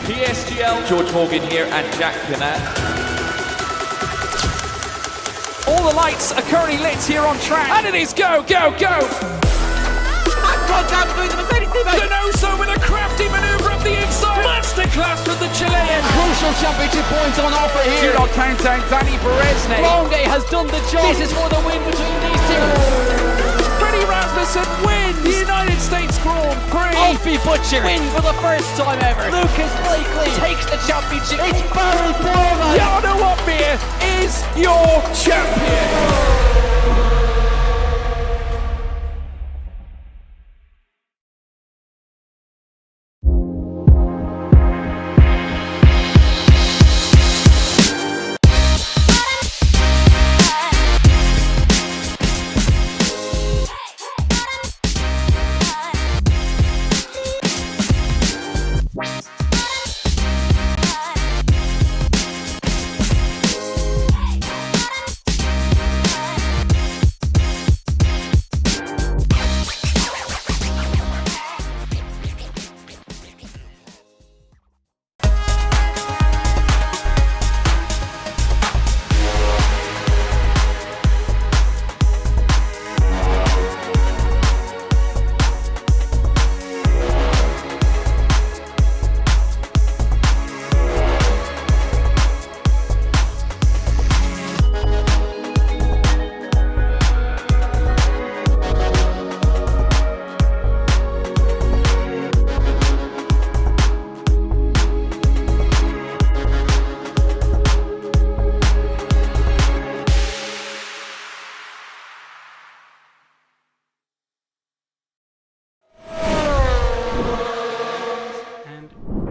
PSGL, George Morgan here and Jack Canat. All the lights are currently lit here on track, and it is go, go, go! Down through the Mercedes teammate. Denoso with a crafty manoeuvre up the inside. Masterclass from the Chilean. Crucial championship points on offer here. Zero countdown, Danny Berezne. Longe has done the job. This is for the win between these two. Freddie Rasmussen wins the United States Grand Prix. Alfie Butcher wins for the first time ever. Lucas Blakely takes the championship. It's Barry Foreman. Jarno Opmeer is your champion.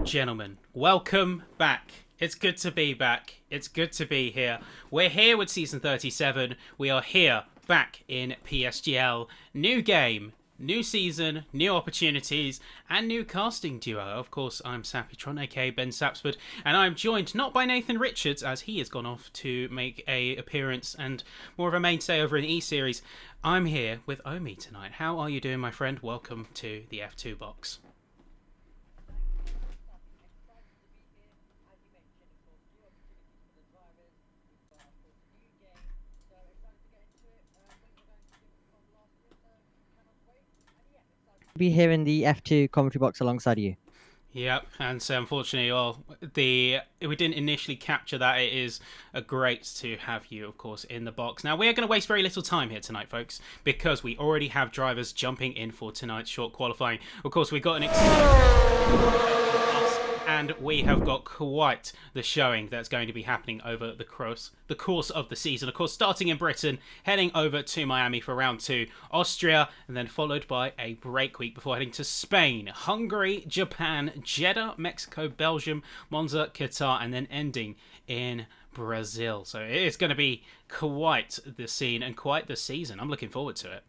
Gentlemen, welcome back. It's good to be back. It's good to be here. We're here with season 37. We are here back in PSGL. New game, new season, new opportunities, and new casting duo. Of course, I'm Sappytron, aka Ben Sapsford, and I'm joined not by Nathan Richards, as he has gone off to make a appearance and more of a mainstay over in E-Series. I'm here with Omi tonight. How are you doing, my friend? Welcome to the F2 box. Be here in the F2 commentary box alongside you. Yep, and so unfortunately, we didn't initially capture that. It is great to have you, of course, in the box. Now, we're going to waste very little time here tonight, folks, because we already have drivers jumping in for tonight's short qualifying. Of course, we got and we have got quite the showing that's going to be happening over the course of the season. Of course, starting in Britain, heading over to Miami for round 2, Austria, and then followed by a break week before heading to Spain, Hungary, Japan, Jeddah, Mexico, Belgium, Monza, Qatar, and then ending in Brazil. So it's going to be quite the scene and quite the season. I'm looking forward to it.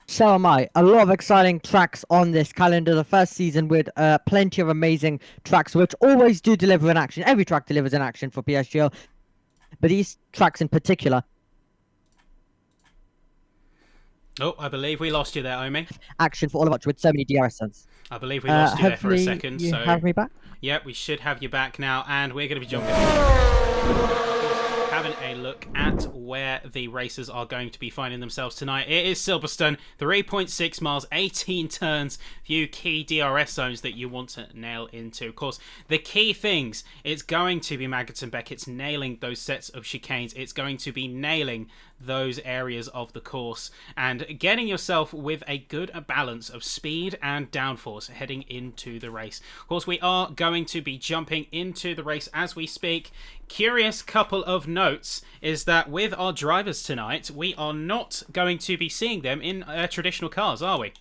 So am I. A lot of exciting tracks on this calendar. The first season with plenty of amazing tracks, which always do deliver an action. Every track delivers an action for PSGL, but these tracks in particular. Oh, I believe we lost you there, Omi. Action for all of us with so many DRS zones. I believe we lost you there for a second. You so have me back? Yep, we should have you back now, and we're going to be jumping having a look at where the racers are going to be finding themselves tonight. It is Silverstone, 3.6 miles, 18 turns, few key DRS zones that you want to nail into. Of course, the key things, it's going to be Maggots and Beckett's nailing those sets of chicanes. It's going to be nailing those areas of the course and getting yourself with a good balance of speed and downforce heading into the race. Of course, we are going to be jumping into the race as we speak. Curious couple of notes is that with our drivers tonight, we are not going to be seeing them in traditional cars, are we?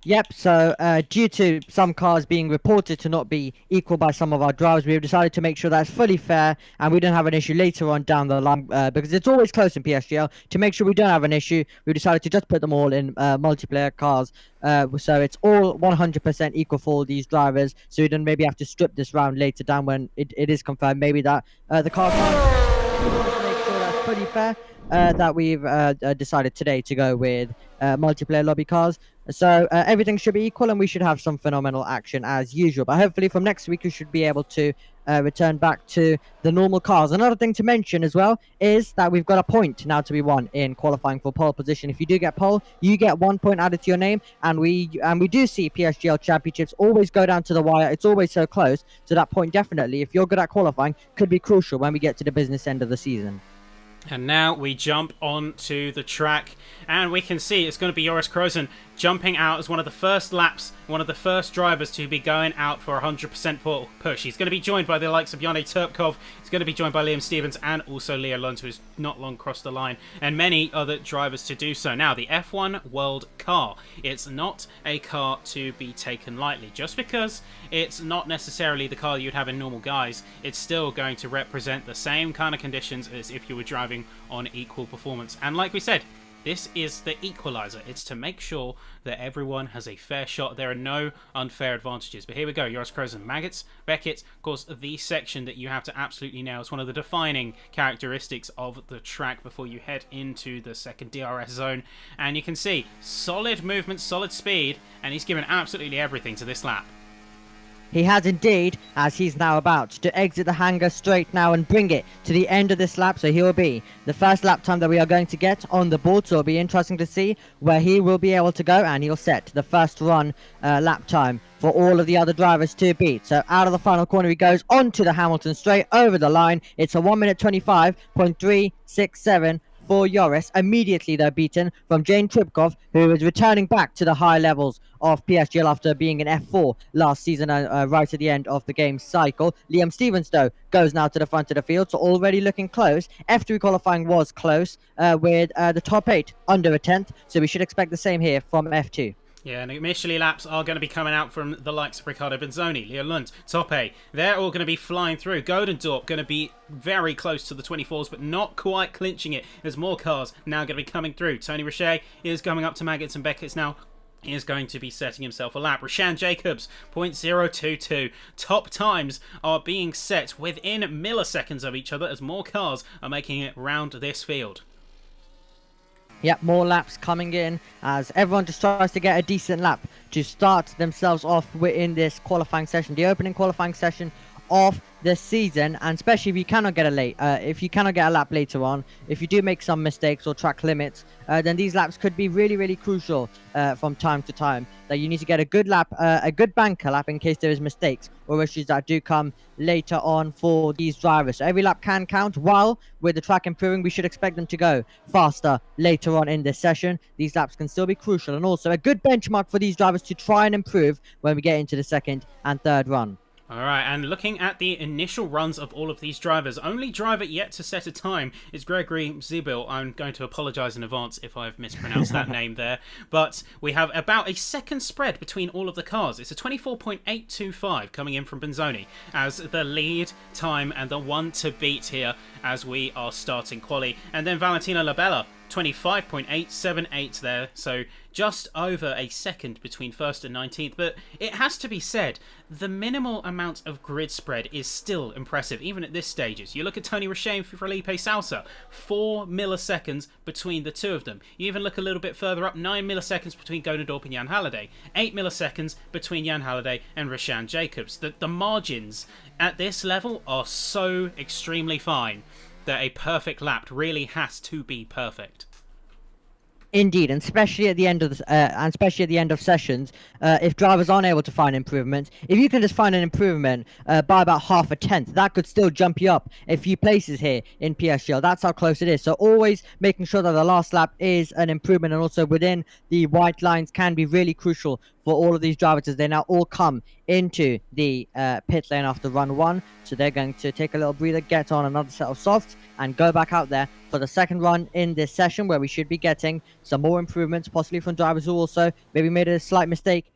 Yep, so due to some cars being reported to not be equal by some of our drivers, we've decided to make sure that's fully fair and we don't have an issue later on down the line, because it's always close in PSGL. To make sure we don't have an issue, we decided to just put them all in multiplayer cars, so it's all 100% equal for all these drivers, so we don't maybe have to strip this round later down when it is confirmed maybe that the car can't make sure that's fully fair that we've decided today to go with multiplayer lobby cars. So everything should be equal, and we should have some phenomenal action as usual. But hopefully from next week, we should be able to return back to the normal cars. Another thing to mention as well is that we've got a point now to be won in qualifying for pole position. If you do get pole, you get 1 point added to your name, and we do see PSGL championships always go down to the wire. It's always so close. So that point definitely, if you're good at qualifying, could be crucial when we get to the business end of the season. And now we jump onto the track, and we can see it's going to be Joris Krozen jumping out as one of the first laps, one of the first drivers to be going out for 100% push. He's going to be joined by the likes of Yanni Turpkov, he's going to be joined by Liam Stevens, and also Leo Lund, who's not long crossed the line, and many other drivers to do so. Now, the F1 World Car, it's not a car to be taken lightly. Just because it's not necessarily the car you'd have in normal guise, it's still going to represent the same kind of conditions as if you were driving on equal performance. And like we said, this is the equalizer. It's to make sure that everyone has a fair shot. There are no unfair advantages. But here we go. Joris Krozen, Maggots, Beckett. Of course, the section that you have to absolutely nail. It's one of the defining characteristics of the track before you head into the second DRS zone. And you can see solid movement, solid speed, and he's given absolutely everything to this lap. He has indeed, as he's now about to exit the hangar straight now and bring it to the end of this lap. So he will be the first lap time that we are going to get on the board. So it'll be interesting to see where he will be able to go, and he'll set the first run lap time for all of the other drivers to beat. So out of the final corner he goes onto the Hamilton straight over the line. It's a 1 minute 25.367 for Joris. Immediately they're beaten from Jane Tripkov, who is returning back to the high levels of PSGL after being in F4 last season, right at the end of the game cycle. Liam Stevens, though, goes now to the front of the field, so already looking close. F3 qualifying was close, with the top 8 under a 10th, so we should expect the same here from F2. Yeah, and initially laps are going to be coming out from the likes of Riccardo Benzoni, Leo Lund, Tope. They're all going to be flying through. Godendorp going to be very close to the 24s, but not quite clinching it. There's more cars now going to be coming through. Tony Richet is coming up to Maggots and Beckett's now. He is going to be setting himself a lap. Roshan Jacobs, 0.022. Top times are being set within milliseconds of each other as more cars are making it round this field. Yep, more laps coming in as everyone just tries to get a decent lap to start themselves off in this qualifying session, the opening qualifying session of the season. And especially if you cannot get a lap later on, if you do make some mistakes or track limits, then these laps could be really, really crucial from time to time. That you need to get a good lap, a good banker lap in case there is mistakes or issues that do come later on for these drivers. So every lap can count. While with the track improving, we should expect them to go faster later on in this session. These laps can still be crucial, and also a good benchmark for these drivers to try and improve when we get into the second and third run. Alright, and looking at the initial runs of all of these drivers, only driver yet to set a time is Gregory Zibil. I'm going to apologise in advance if I've mispronounced that name there. But we have about a second spread between all of the cars. It's a 24.825 coming in from Benzoni as the lead time and the one to beat here as we are starting quali. And then Valentino Labella, 25.878 there, so just over a second between first and 19th. But it has to be said, the minimal amount of grid spread is still impressive, even at this stages. You look at Tony Richet and Felipe Salsa, 4 milliseconds between the two of them. You even look a little bit further up, 9 milliseconds between Godendorp and Jan Halliday, 8 milliseconds between Jan Halliday and Roshan Jacobs. The margins at this level are so extremely fine that a perfect lap really has to be perfect. Indeed, and especially at the end of sessions, if drivers aren't able to find improvements, if you can just find an improvement by about half a tenth, that could still jump you up a few places here in PSGL. That's how close it is. So always making sure that the last lap is an improvement, and also within the white lines can be really crucial for all of these drivers as they now all come into the pit lane after run 1. So they're going to take a little breather, get on another set of softs, and go back out there for the second run in this session, where we should be getting some more improvements, possibly from drivers who also maybe made a slight mistake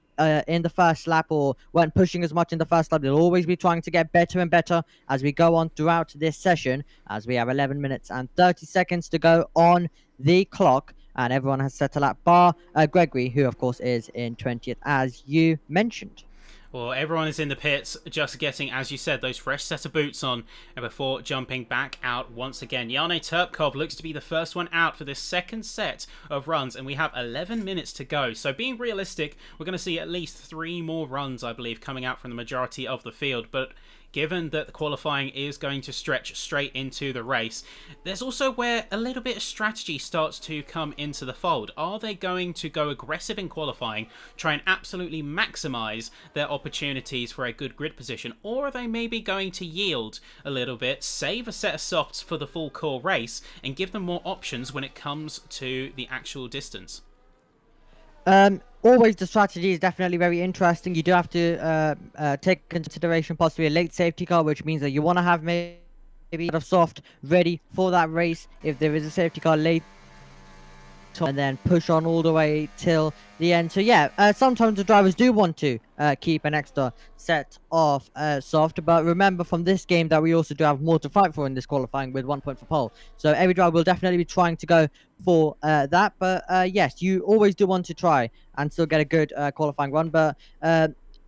in the first lap or weren't pushing as much in the first lap. They'll always be trying to get better and better as we go on throughout this session, as we have 11 minutes and 30 seconds to go on the clock. And everyone has set a lap bar Gregory, who of course is in 20th, as you mentioned. Well, everyone is in the pits, just getting, as you said, those fresh set of boots on, and before jumping back out once again. Jana Terpkov looks to be the first one out for this second set of runs, and we have 11 minutes to go. So being realistic, we're going to see at least 3 more runs, I believe, coming out from the majority of the field. But given that the qualifying is going to stretch straight into the race, there's also where a little bit of strategy starts to come into the fold. Are they going to go aggressive in qualifying, try and absolutely maximise their opportunities for a good grid position, or are they maybe going to yield a little bit, save a set of softs for the full core race, and give them more options when it comes to the actual distance? Always the strategy is definitely very interesting. You do have to take into consideration possibly a late safety car, which means that you want to have maybe a lot of soft ready for that race if there is a safety car late, and then push on all the way till the end. So yeah, sometimes the drivers do want to keep an extra set of soft, but remember from this game that we also do have more to fight for in this qualifying with 1 point for pole. So every driver will definitely be trying to go for that, but yes, you always do want to try and still get a good qualifying run, but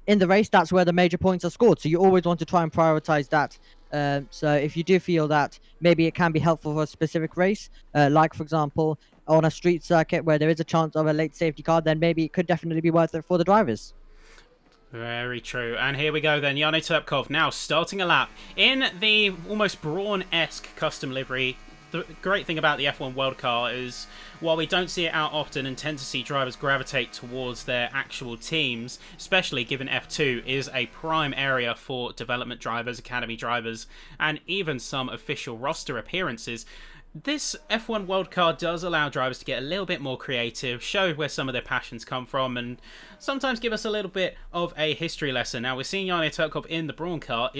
in the race, that's where the major points are scored, so you always want to try and prioritize that. So if you do feel that maybe it can be helpful for a specific race, like for example on a street circuit where there is a chance of a late safety car, then maybe it could definitely be worth it for the drivers. Very true. And here we go then. Jana Terpkov now starting a lap in the almost Brawn-esque custom livery. The great thing about the F1 World Car is, while we don't see it out often and tend to see drivers gravitate towards their actual teams, especially given F2 is a prime area for development drivers, academy drivers, and even some official roster appearances, this F1 World Car does allow drivers to get a little bit more creative, show where some of their passions come from, and sometimes give us a little bit of a history lesson. Now, we're seeing Jana Terpkov in the Brawn car.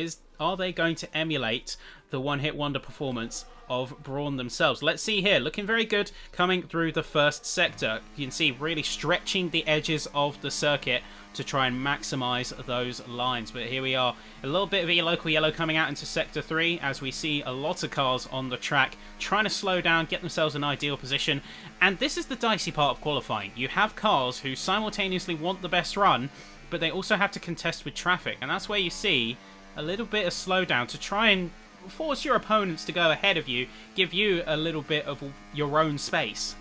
Are they going to emulate the one-hit wonder performance of Brawn themselves? Let's see here. Looking very good coming through the first sector. You can see really stretching the edges of the circuit to try and maximize those lines. But here we are, a little bit of a local yellow coming out into sector 3 as we see a lot of cars on the track trying to slow down, get themselves an ideal position. And this is the dicey part of qualifying. You have cars who simultaneously want the best run, but they also have to contest with traffic, and that's where you see a little bit of slowdown to try and force your opponents to go ahead of you, give you a little bit of your own space.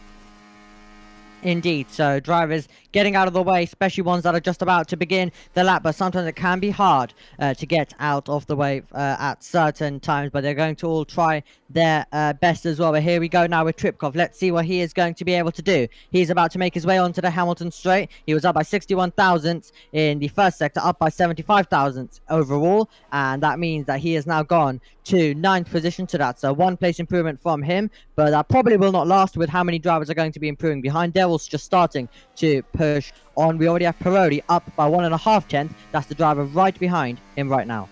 Indeed, so drivers getting out of the way, especially ones that are just about to begin the lap, but sometimes it can be hard to get out of the way at certain times, but they're going to all try their best as well. But here we go now with Tripkov. Let's see what he is going to be able to do. He's about to make his way onto the Hamilton straight. He was up by 61 thousandths in the first sector, up by 75 thousandths overall, and that means that he has now gone to 9th position. So that's a 1 place improvement from him, but that probably will not last with how many drivers are going to be improving behind. Daryl's just starting to push on. We already have Parodi up by 1.5 tenths. That's the driver right behind him right now.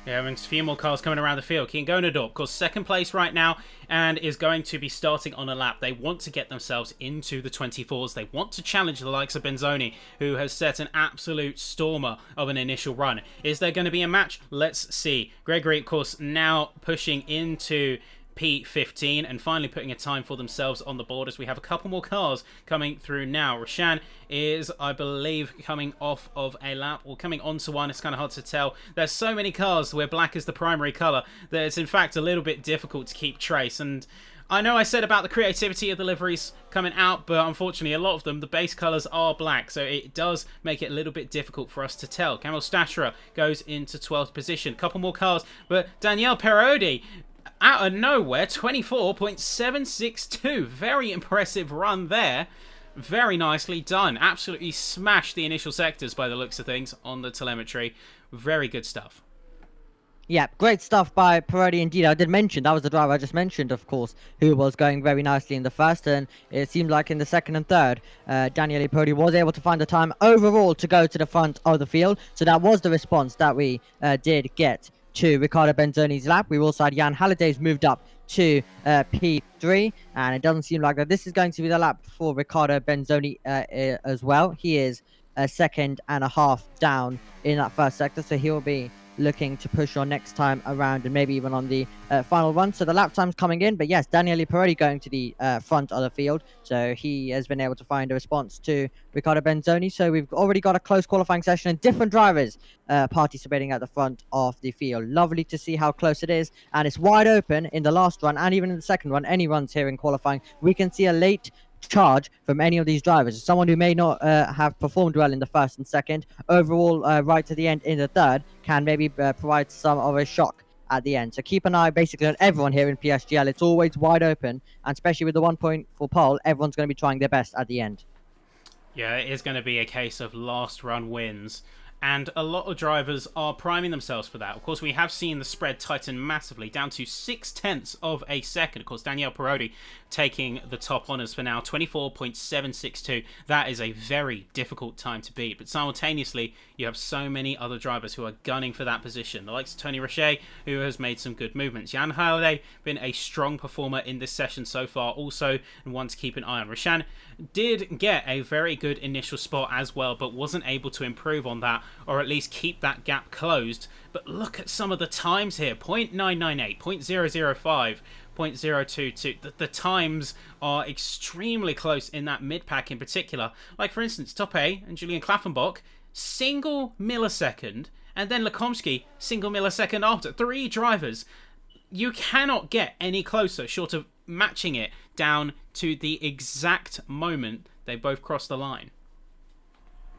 Yeah, and a few more cars coming around the field. Kean Gonador, of course, second place right now and is going to be starting on a lap. They want to get themselves into the 24s. They want to challenge the likes of Benzoni, who has set an absolute stormer of an initial run. Is there going to be a match? Let's see. Gregory, of course, now pushing into P15 and finally putting a time for themselves on the board as we have a couple more cars coming through now. Roshan is, I believe, coming off of a lap or coming onto one. It's kind of hard to tell. There's so many cars where black is the primary colour that it's in fact a little bit difficult to keep trace. And I know I said about the creativity of the liveries coming out, but unfortunately a lot of them, the base colours are black, so it does make it a little bit difficult for us to tell. Kamil Stashra goes into 12th position. Couple more cars, but Danielle Parodi out of nowhere, 24.762. Very impressive run there. Very nicely done. Absolutely smashed the initial sectors by the looks of things on the telemetry. Very good stuff. Yeah, great stuff by Parodi indeed. I did mention, that was the driver I just mentioned, of course, who was going very nicely in the first, and it seemed like in the second and third, Daniele Parodi was able to find the time overall to go to the front of the field. So that was the response that we did get to Riccardo Benzoni's lap. We also had Jan Halliday's moved up to P3, and it doesn't seem like that this is going to be the lap for Riccardo Benzoni as well. He is a second and a half down in that first sector, so he will be looking to push on next time around and maybe even on the final run. So the lap time's coming in, but yes, Daniele Perotti going to the front of the field. So he has been able to find a response to Riccardo Benzoni. So we've already got a close qualifying session and different drivers participating at the front of the field. Lovely to see how close it is, and it's wide open in the last run and even in the second run. Any runs here in qualifying, we can see a late charge from any of these drivers. Someone who may not have performed well in the first and second, overall right to the end in the third, can maybe provide some of a shock at the end. So keep an eye basically on everyone here in PSGL. It's always wide open, and especially with the 1 point for pole, everyone's going to be trying their best at the end. Yeah, it is going to be a case of last run wins. And a lot of drivers are priming themselves for that. Of course, we have seen the spread tighten massively, down to 0.6 of a second. Of course, Daniele Perotti taking the top honours for now, 24.762. That is a very difficult time to beat. But simultaneously, you have so many other drivers who are gunning for that position. The likes of Tony Roche, who has made some good movements. Jan Halliday, been a strong performer in this session so far, also one to keep an eye on. Roshan did get a very good initial spot as well, but wasn't able to improve on that, or at least keep that gap closed. But look at some of the times here. 0.998, 0.005, 0.022. The times are extremely close in that mid-pack in particular. Like, for instance, Top A and Julian Klaffenbach, single millisecond, and then Lekomsky, single millisecond after. 3 drivers. You cannot get any closer short of matching it down to the exact moment they both cross the line.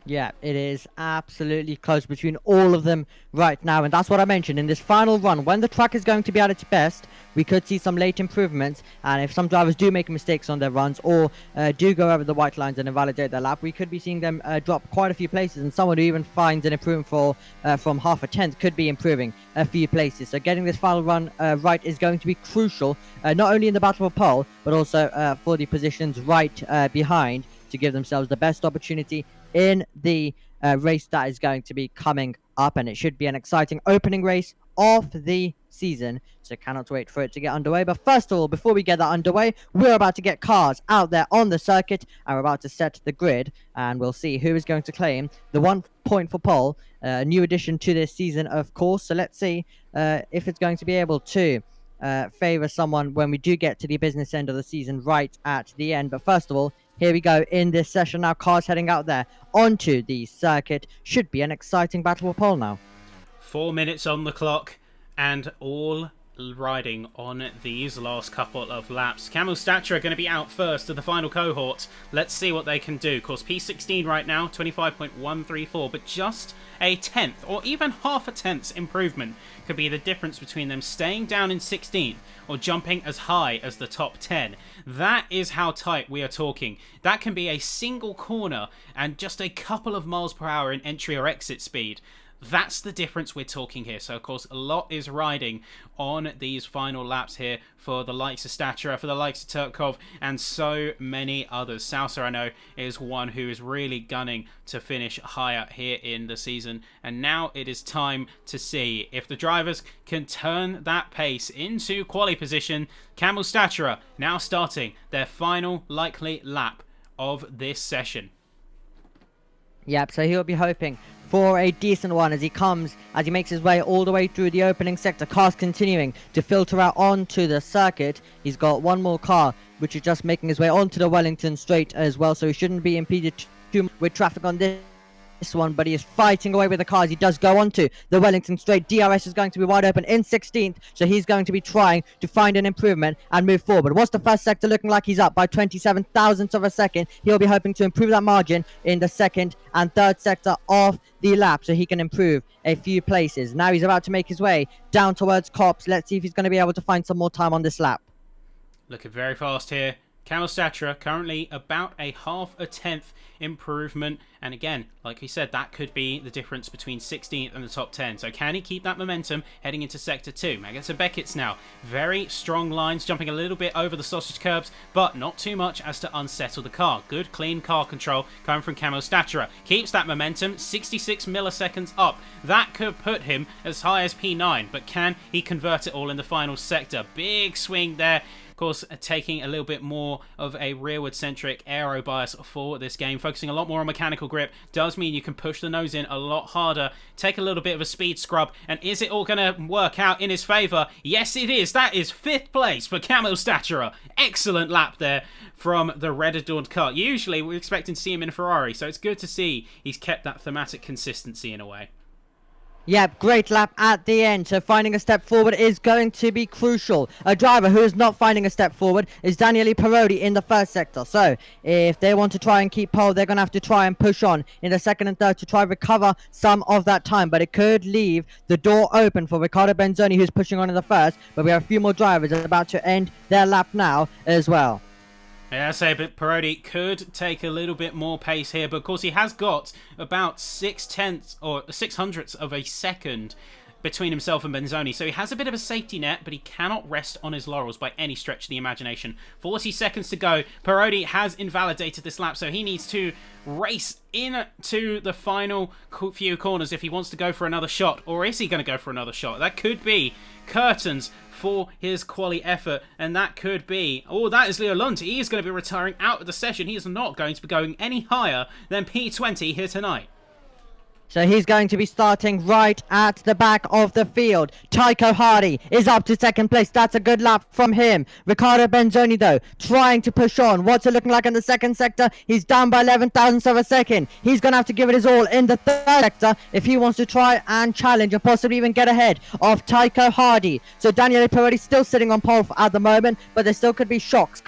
Yeah, it is absolutely close between all of them right now. And that's what I mentioned in this final run. When the track is going to be at its best, we could see some late improvements. And if some drivers do make mistakes on their runs or do go over the white lines and invalidate their lap, we could be seeing them drop quite a few places. And someone who even finds an improvement from half a tenth could be improving a few places. So getting this final run right is going to be crucial, not only in the battle for pole, but also for the positions right behind to give themselves the best opportunity in the race that is going to be coming up. And it should be an exciting opening race of the season, so cannot wait for it to get underway. But first of all, before we get that underway, we're about to get cars out there on the circuit, and we're about to set the grid, and we'll see who is going to claim the 1 point for pole, a new addition to this season, of course. So let's see if it's going to be able to favor someone when we do get to the business end of the season right at the end. But first of all, here we go in this session now. Cars heading out there onto the circuit. Should be an exciting battle for pole now. 4 minutes on the clock, and all riding on these last couple of laps. Camel Stature are going to be out first of the final cohort. Let's see what they can do. Of course, P16 right now, 25.134, but just a tenth or even half a tenth's improvement could be the difference between them staying down in 16th or jumping as high as the top 10. That is how tight we are talking. That can be a single corner and just a couple of miles per hour in entry or exit speed. That's the difference we're talking here. So, of course, a lot is riding on these final laps here for the likes of Statura, for the likes of Turkov, and so many others. Sousa, I know, is one who is really gunning to finish higher here in the season. And now it is time to see if the drivers can turn that pace into quali position. Camel Statura now starting their final likely lap of this session. Yep, so he'll be hoping for a decent one as he makes his way all the way through the opening sector. Cars continuing to filter out onto the circuit. He's got one more car which is just making his way onto the Wellington Straight as well, so he shouldn't be impeded too much with traffic on this one, but he is fighting away with the cars. He does go onto the Wellington Straight. DRS is going to be wide open in 16th, so he's going to be trying to find an improvement and move forward. What's the first sector looking like? He's up by 27 thousandths of a second. He'll be hoping to improve that margin in the second and third sector of the lap, so he can improve a few places. Now he's about to make his way down towards Cops. Let's see if he's going to be able to find some more time on this lap. Looking very fast here. Camel Statura currently about a half a tenth improvement, and again, like we said, that could be the difference between 16th and the top 10. So can he keep that momentum heading into sector 2? Magenta Beckett's now very strong lines, jumping a little bit over the sausage curbs, but not too much as to unsettle the car. Good clean car control coming from Camel Statura. Keeps that momentum 66 milliseconds up. That could put him as high as P9, but can he convert it all in the final sector? Big swing there. Of course, taking a little bit more of a rearward-centric aero bias for this game, focusing a lot more on mechanical grip, does mean you can push the nose in a lot harder, take a little bit of a speed scrub, and is it all going to work out in his favour? Yes, it is. That is 5th place for Camille Staturer. Excellent lap there from the Red Adorned car. Usually, we're expecting to see him in a Ferrari, so it's good to see he's kept that thematic consistency in a way. Yep, great lap at the end. So finding a step forward is going to be crucial. A driver who is not finding a step forward is Daniele Parodi in the first sector. So if they want to try and keep pole, they're going to have to try and push on in the second and third to try and recover some of that time. But it could leave the door open for Riccardo Benzoni, who's pushing on in the first. But we have a few more drivers about to end their lap now as well. Yeah, I say, but Parodi could take a little bit more pace here, but of course he has got about 6/10 or 600ths of a second between himself and Benzoni, so he has a bit of a safety net, but he cannot rest on his laurels by any stretch of the imagination. 40 seconds to go. Parodi has invalidated this lap, so he needs to race into the final few corners if he wants to go for another shot, or is he going to go for another shot? That could be curtains for his quali effort, and that could be... Oh, that is Leo Lund. He is going to be retiring out of the session. He is not going to be going any higher than P20 here tonight. So he's going to be starting right at the back of the field. Tycho Hardy is up to second place. That's a good lap from him. Riccardo Benzoni, though, trying to push on. What's it looking like in the second sector? He's down by 11 thousandths of a second. He's going to have to give it his all in the third sector if he wants to try and challenge and possibly even get ahead of Tycho Hardy. So Daniele Parodi still sitting on pole at the moment, but there still could be shocks.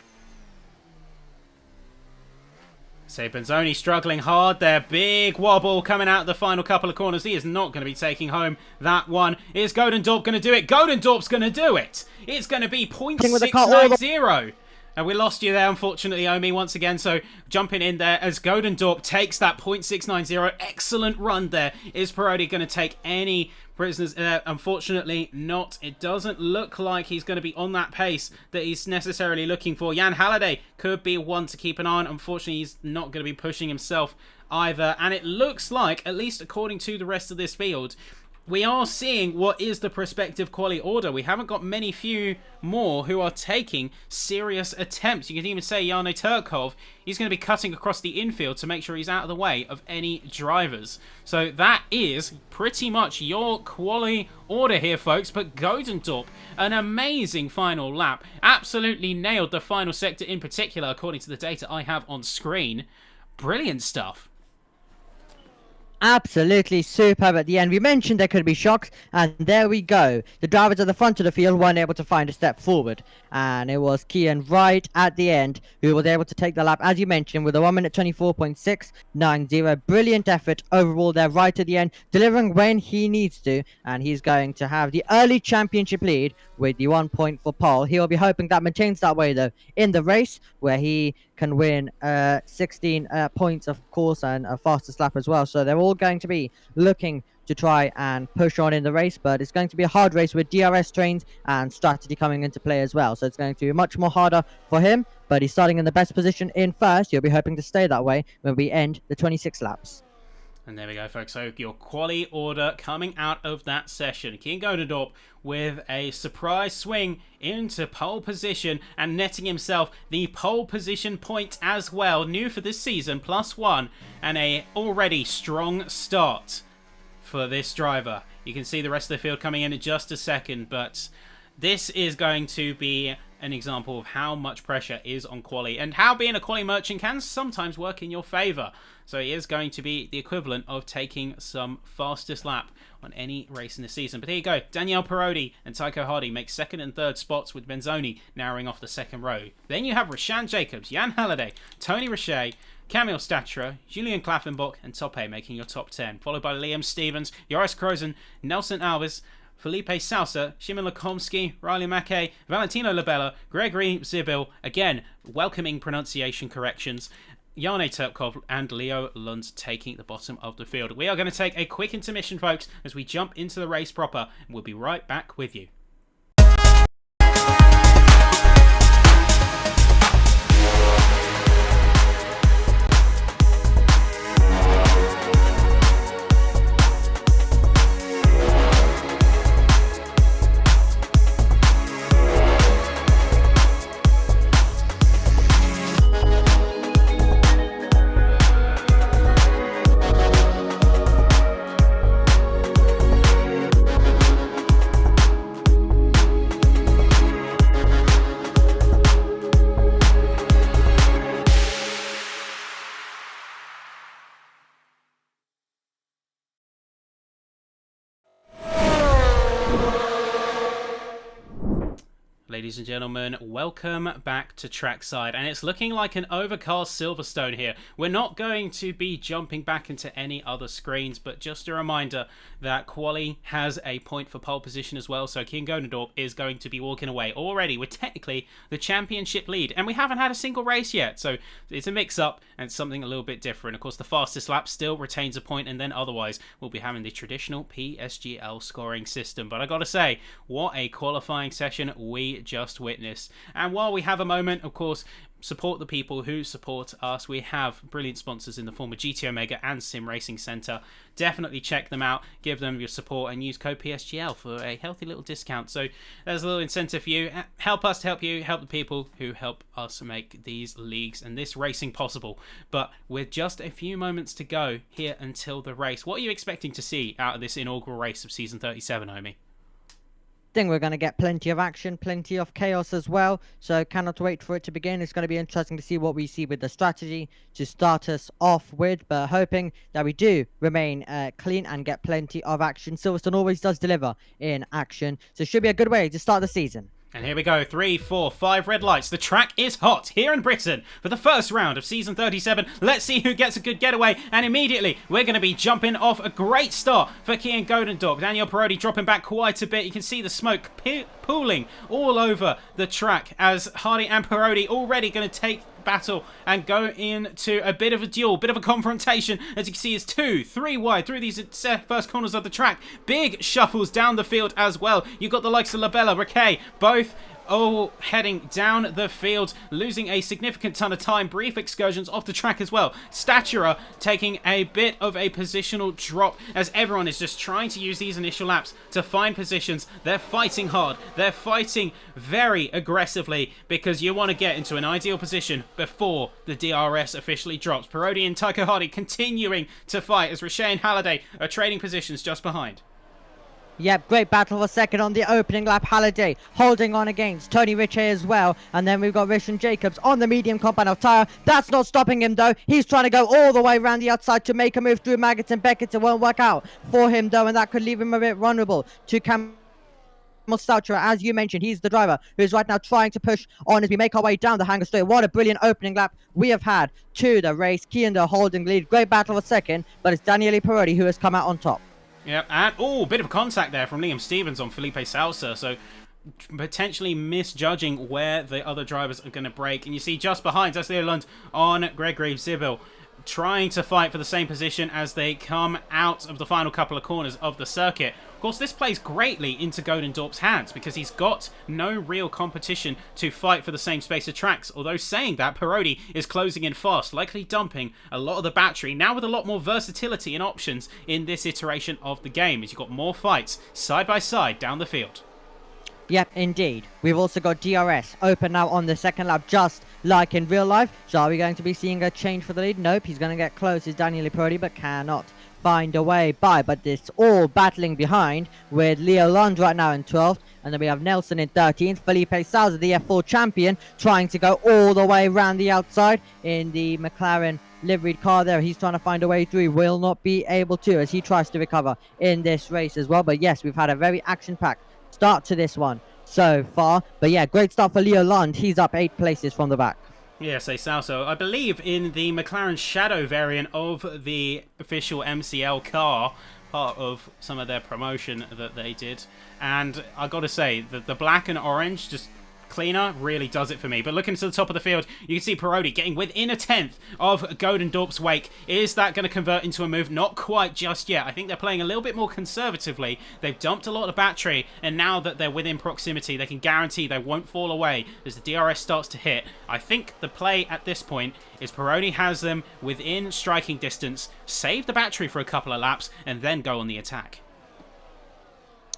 So Benzoni struggling hard there. Big wobble coming out of the final couple of corners. He is not going to be taking home that one. Is Godendorp going to do it? Godendorp's going to do it. It's going to be 0.690. And we lost you there, unfortunately, Omi, once again. So jumping in there as Godendorp takes that 0.690. Excellent run there. Is Parodi going to take any prisoners? Unfortunately not. It doesn't look like he's going to be on that pace that he's necessarily looking for. Jan Halliday could be one to keep an eye on. Unfortunately, he's not going to be pushing himself either. And it looks like, at least according to the rest of this field, we are seeing what is the prospective quali order. We haven't got many few more who are taking serious attempts. You can even say Jarno Turkov, he's going to be cutting across the infield to make sure he's out of the way of any drivers. So that is pretty much your quali order here, folks. But Godendorp, an amazing final lap. Absolutely nailed the final sector in particular, according to the data I have on screen. Brilliant stuff. Absolutely superb at the end. We mentioned there could be shocks, and there we go. The drivers at the front of the field weren't able to find a step forward, and it was Kian right at the end who was able to take the lap, as you mentioned, with a 1 minute 24.690. Brilliant effort overall there right at the end, delivering when he needs to, and he's going to have the early championship lead with the 1 point for pole. He'll be hoping that maintains that way, though, in the race, where he can win 16 points, of course, and a fastest lap as well. So they're all going to be looking to try and push on in the race, but it's going to be a hard race with DRS trains and strategy coming into play as well. So it's going to be much more harder for him, but he's starting in the best position in first. He'll be hoping to stay that way when we end the 26 laps. And there we go, folks. So your quali order coming out of that session. Kian Godendorp with a surprise swing into pole position and netting himself the pole position point as well. New for this season, +1, and a already strong start for this driver. You can see the rest of the field coming in just a second, but this is going to be an example of how much pressure is on quali and how being a quali merchant can sometimes work in your favour. So he is going to be the equivalent of taking some fastest lap on any race in the season. But here you go. Daniele Parodi and Tycho Hardy make second and third spots with Benzoni narrowing off the second row. Then you have Roshan Jacobs, Jan Halliday, Tony Richet, Camille Staturer, Julian Klaffenbach and Tope making your top 10. Followed by Liam Stevens, Joris Krozen, Nelson Alves, Felipe Salsa, Shimon Lakomsky, Riley Mackay, Valentino Labella, Gregory Zibil, again, welcoming pronunciation corrections, Jarno Turkov and Leo Lund taking the bottom of the field. We are going to take a quick intermission, folks, as we jump into the race proper, and we'll be right back with you. ladies and gentlemen, welcome back to Trackside, and it's looking like an overcast Silverstone here. We're not going to be jumping back into any other screens, but just a reminder that Quali has a point for pole position as well, so Kian Godendorp is going to be walking away already with technically the championship lead, and we haven't had a single race yet, so it's a mix-up and something a little bit different. Of course, the fastest lap still retains a point, and then otherwise we'll be having the traditional PSGL scoring system. But I gotta say, what a qualifying session we just witnessed. And while we have a moment, of course, support the people who support us. We have brilliant sponsors in the form of GT Omega and Sim Racing Centre. Definitely check them out, give them your support, and use code PSGL for a healthy little discount. So there's a little incentive for you. Help us to help you, help the people who help us make these leagues and this racing possible. But with just a few moments to go here until the race, what are you expecting to see out of this inaugural race of Season 37, Homie? Think we're going to get plenty of action, plenty of chaos as well, so cannot wait for it to begin. It's going to be interesting to see what we see with the strategy to start us off with, but hoping that we do remain clean and get plenty of action. Silverstone always does deliver in action, so it should be a good way to start the season. And here we go, 3, 4, 5 red lights. The track is hot here in Britain for the first round of Season 37. Let's see who gets a good getaway. And immediately, we're going to be jumping off a great start for Kian Godendorp. Daniel Parodi dropping back quite a bit. You can see the smoke pooling all over the track as Hardy and Parodi already going to take battle and go into a bit of a duel, bit of a confrontation. As you can see, it's 2, 3 wide through these first corners of the track. Big shuffles down the field as well. You've got the likes of Labella, Riquet, both all heading down the field, losing a significant ton of time. Brief excursions off the track as well. Statura taking a bit of a positional drop as everyone is just trying to use these initial laps to find positions. They're fighting hard. They're fighting very aggressively because you want to get into an ideal position before the DRS officially drops. Parodi and Tycho Hardy continuing to fight as Richey and Halliday are trading positions just behind. Yep, great battle for second on the opening lap. Halliday holding on against Tony Richey as well. And then we've got Rishon Jacobs on the medium compound of tyre. That's not stopping him though. He's trying to go all the way around the outside to make a move through Maggots and Beckett. It won't work out for him though, and that could leave him a bit vulnerable to Statura. As you mentioned, he's the driver who's right now trying to push on as we make our way down the hangar straight. What a brilliant opening lap we have had to the race. Kian holding lead. Great battle for second, but it's Daniele Parodi who has come out on top. Yep, and bit of contact there from Liam Stevens on Felipe Salsa, so potentially misjudging where the other drivers are going to brake. And you see just behind us, Leo Lund on Gregory Zibil, trying to fight for the same position as they come out of the final couple of corners of the circuit. Of course, this plays greatly into Godendorp's hands because he's got no real competition to fight for the same space of tracks. Although saying that, Parodi is closing in fast, likely dumping a lot of the battery, now with a lot more versatility and options in this iteration of the game, as you've got more fights side by side down the field. Yep, indeed. We've also got DRS open now on the second lap, just like in real life. So are we going to be seeing a change for the lead? Nope, he's going to get close. It's Daniele Parodi, but cannot find a way by. But it's all battling behind with Leo Lund right now in 12th. And then we have Nelson in 13th. Felipe Salza, the F4 champion, trying to go all the way around the outside in the McLaren liveried car there. He's trying to find a way through. He will not be able to as he tries to recover in this race as well. But yes, we've had a very action-packed start to this one so far. But yeah, great start for Leo Lund. He's up 8 places from the back. Yes, Salso. I believe in the McLaren Shadow variant of the official MCL car, part of some of their promotion that they did. And I got to say, the black and orange just cleaner really does it for me. But looking to the top of the field, you can see Parodi getting within a 10th of Godendorp's wake. Is that going to convert into a move? Not quite just yet. I think they're playing a little bit more conservatively. They've dumped a lot of battery, and now that they're within proximity, they can guarantee they won't fall away as the DRS starts to hit. I think the play at this point is Parodi has them within striking distance, save the battery for a couple of laps, and then go on the attack.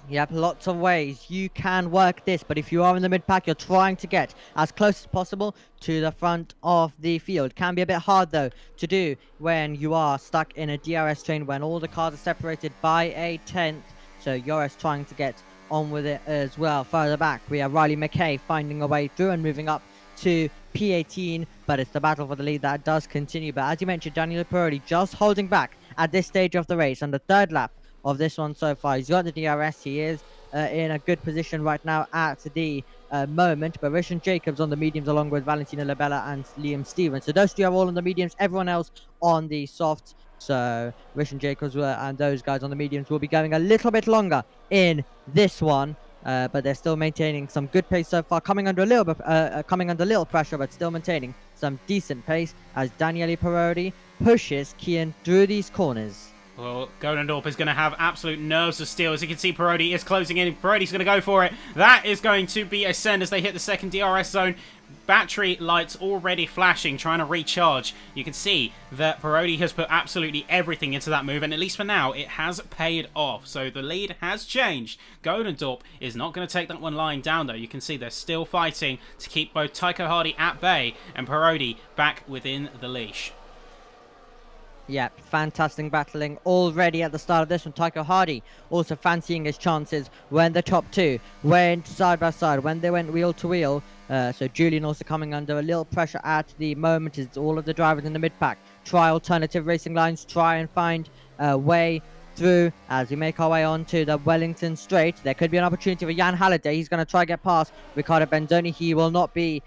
Yep, lots of ways you can work this, but if you are in the mid-pack, you're trying to get as close as possible to the front of the field. Can be a bit hard, though, to do when you are stuck in a DRS train, when all the cars are separated by a 10th. So you're trying to get on with it as well. Further back, we have Riley McKay finding a way through and moving up to P18, but it's the battle for the lead that does continue. But as you mentioned, Daniel Parodi just holding back at this stage of the race on the third lap of this one so far. He's got the DRS. He is in a good position right now at the moment, but Rishon Jacobs on the mediums along with Valentino Labella and Liam Stevens. So those two are all on the mediums, everyone else on the softs. So Rishon Jacobs and those guys on the mediums will be going a little bit longer in this one. But they're still maintaining some good pace so far, coming under a little bit, coming under a little pressure, but still maintaining some decent pace as Daniele Parodi pushes Kian through these corners. Well, Godendorp is going to have absolute nerves of steel. As you can see, Parodi is closing in. Parodi's going to go for it. That is going to be a send as they hit the second DRS zone. Battery lights already flashing, trying to recharge. You can see that Parodi has put absolutely everything into that move, and at least for now, it has paid off. So the lead has changed. Godendorp is not going to take that one lying down, though. You can see they're still fighting to keep both Tycho Hardy at bay and Parodi back within the leash. Yeah, fantastic battling already at the start of this one. Tycho Hardy also fancying his chances when the top two went side by side, when they went wheel to wheel. So Julian also coming under a little pressure at the moment as all of the drivers in the mid-pack try alternative racing lines, try and find a way through as we make our way onto the Wellington Straight. There could be an opportunity for Jan Halliday. He's going to try to get past Riccardo Benzoni. He will not be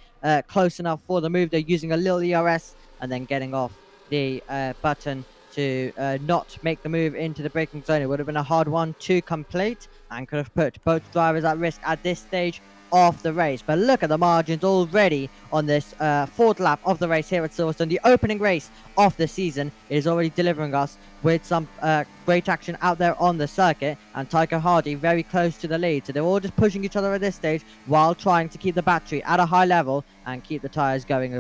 close enough for the move. They're using a little ERS and then getting off the button to not make the move into the braking zone. It would have been a hard one to complete and could have put both drivers at risk at this stage of the race. But look at the margins already on this fourth lap of the race here at Silverstone. The opening race of the season is already delivering us with some great action out there on the circuit, and Tycho Hardy very close to the lead. So they're all just pushing each other at this stage while trying to keep the battery at a high level and keep the tyres going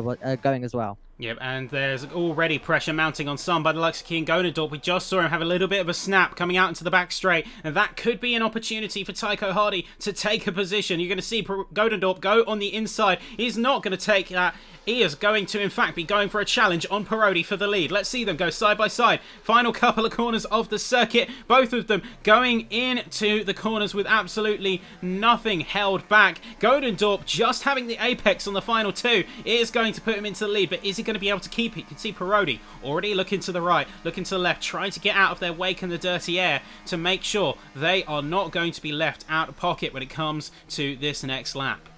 as well. Yep, and there's already pressure mounting on some by the likes of Kian Godendorp. We just saw him have a little bit of a snap coming out into the back straight, and that could be an opportunity for Tycho Hardy to take a position. You're going to see Godendorp go on the inside. He's not going to take that. He is going to, in fact, be going for a challenge on Parodi for the lead. Let's see them go side by side. Final couple of corners of the circuit. Both of them going into the corners with absolutely nothing held back. Godendorp just having the apex on the final two is going to put him into the lead, but is he going to be able to keep it? You can see Parodi already looking to the right, looking to the left, trying to get out of their wake in the dirty air to make sure they are not going to be left out of pocket when it comes to this next lap.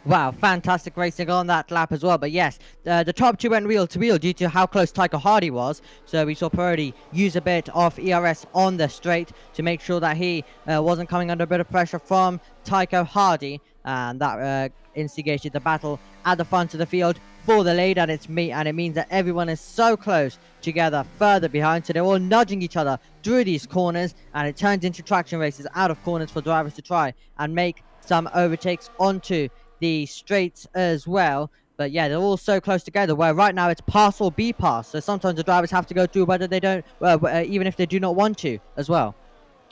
Wow, fantastic racing on that lap as well. But yes, the top two went wheel to wheel due to how close Tycho Hardy was. So we saw Parodi use a bit of ERS on the straight to make sure that he wasn't coming under a bit of pressure from Tycho Hardy. And that instigated the battle at the front of the field for the lead. And it means that everyone is so close together further behind. So they're all nudging each other through these corners. And it turns into traction races out of corners for drivers to try and make some overtakes onto the straights as well. But yeah, they're all so close together where right now it's pass or be pass. So sometimes the drivers have to go through whether they don't, even if they do not want to as well.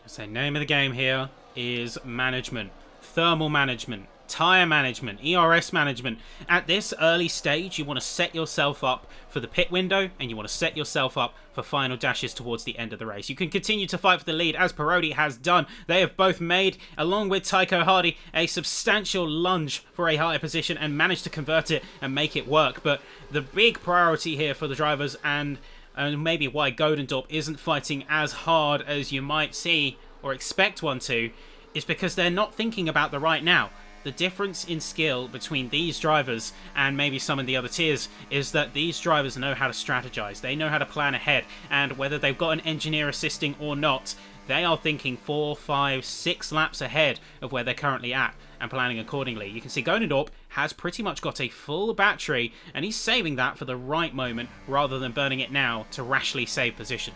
So name of the game here is management, thermal management, tyre management, ERS management. At this early stage, you want to set yourself up for the pit window and you want to set yourself up for final dashes towards the end of the race. You can continue to fight for the lead as Parodi has done. They have both made, along with Tycho Hardy, a substantial lunge for a higher position and managed to convert it and make it work. But the big priority here for the drivers, and maybe why Godendorp isn't fighting as hard as you might see or expect one to, is because they're not thinking about the right now. The difference in skill between these drivers and maybe some of the other tiers is that these drivers know how to strategize. They know how to plan ahead, and whether they've got an engineer assisting or not, they are thinking 4, 5, 6 laps ahead of where they're currently at and planning accordingly. You can see Godendorp has pretty much got a full battery, and he's saving that for the right moment rather than burning it now to rashly save position.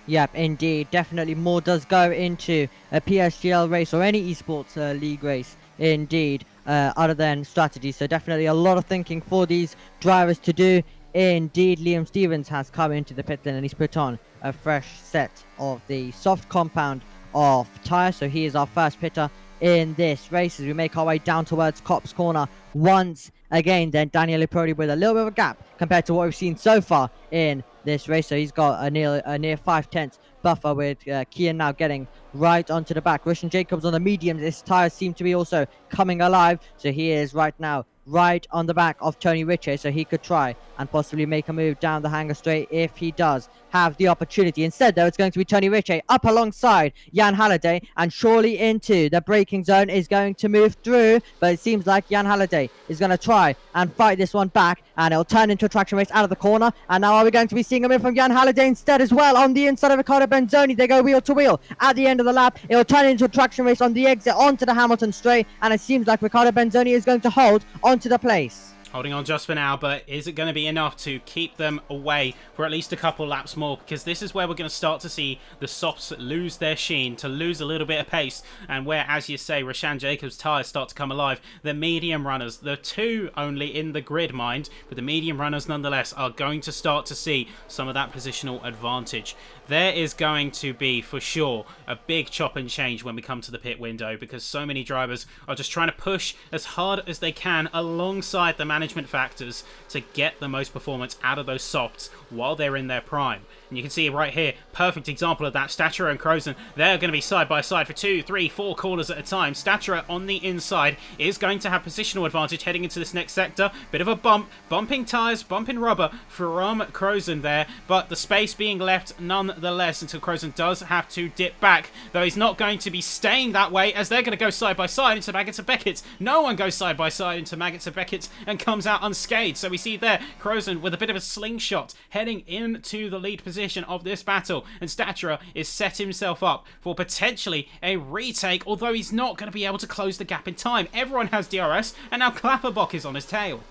Yep, indeed. Definitely more does go into a PSGL race or any esports league race, indeed, other than strategy. So definitely a lot of thinking for these drivers to do. Indeed, Liam Stevens has come into the pit lane and he's put on a fresh set of the soft compound of tyres. So he is our first pitter in this race as we make our way down towards Copse Corner once again. Then Daniele Parodi with a little bit of a gap compared to what we've seen so far in this race. So he's got a near 5/10 buffer with Kian now getting right onto the back. Rishon Jacobs on the mediums. His tyres seem to be also coming alive. So he is right now right on the back of Tony Ritchie, so he could try and possibly make a move down the hanger straight if he does have the opportunity. Instead, though, it's going to be Tony Ritchie up alongside Jan Halliday, and surely into the braking zone is going to move through, but it seems like Jan Halliday is going to try and fight this one back, and it'll turn into a traction race out of the corner. And now are we going to be seeing a move from Jan Halliday instead as well on the inside of Riccardo Benzoni? They go wheel to wheel at the end of the lap. It'll turn into a traction race on the exit onto the Hamilton straight, and it seems like Riccardo Benzoni is going to hold onto the place. Holding on just for now, but is it going to be enough to keep them away for at least a couple laps more? Because this is where we're going to start to see the softs lose their sheen, to lose a little bit of pace, and where, as you say, Rashan Jacobs' tyres start to come alive. The medium runners, the two only in the grid, mind, but the medium runners nonetheless are going to start to see some of that positional advantage. There is going to be, for sure, a big chop and change when we come to the pit window, because so many drivers are just trying to push as hard as they can alongside the management factors to get the most performance out of those softs while they're in their prime. And you can see right here, perfect example of that. Staturer and Crozen, they're going to be side by side for 2, 3, 4 corners at a time. Staturer on the inside is going to have positional advantage heading into this next sector. Bit of a bump, bumping tyres, bumping rubber from Crozen there, but the space being left nonetheless until Crozen does have to dip back, though he's not going to be staying that way as they're going to go side by side into Maggots and Beckett. No one goes side by side into Maggots and Beckett and comes out unscathed. So we see there Crozen with a bit of a slingshot heading into the lead position of this battle, and Staturer is set himself up for potentially a retake, although he's not going to be able to close the gap in time. Everyone has DRS, and now Klapperbock is on his tail.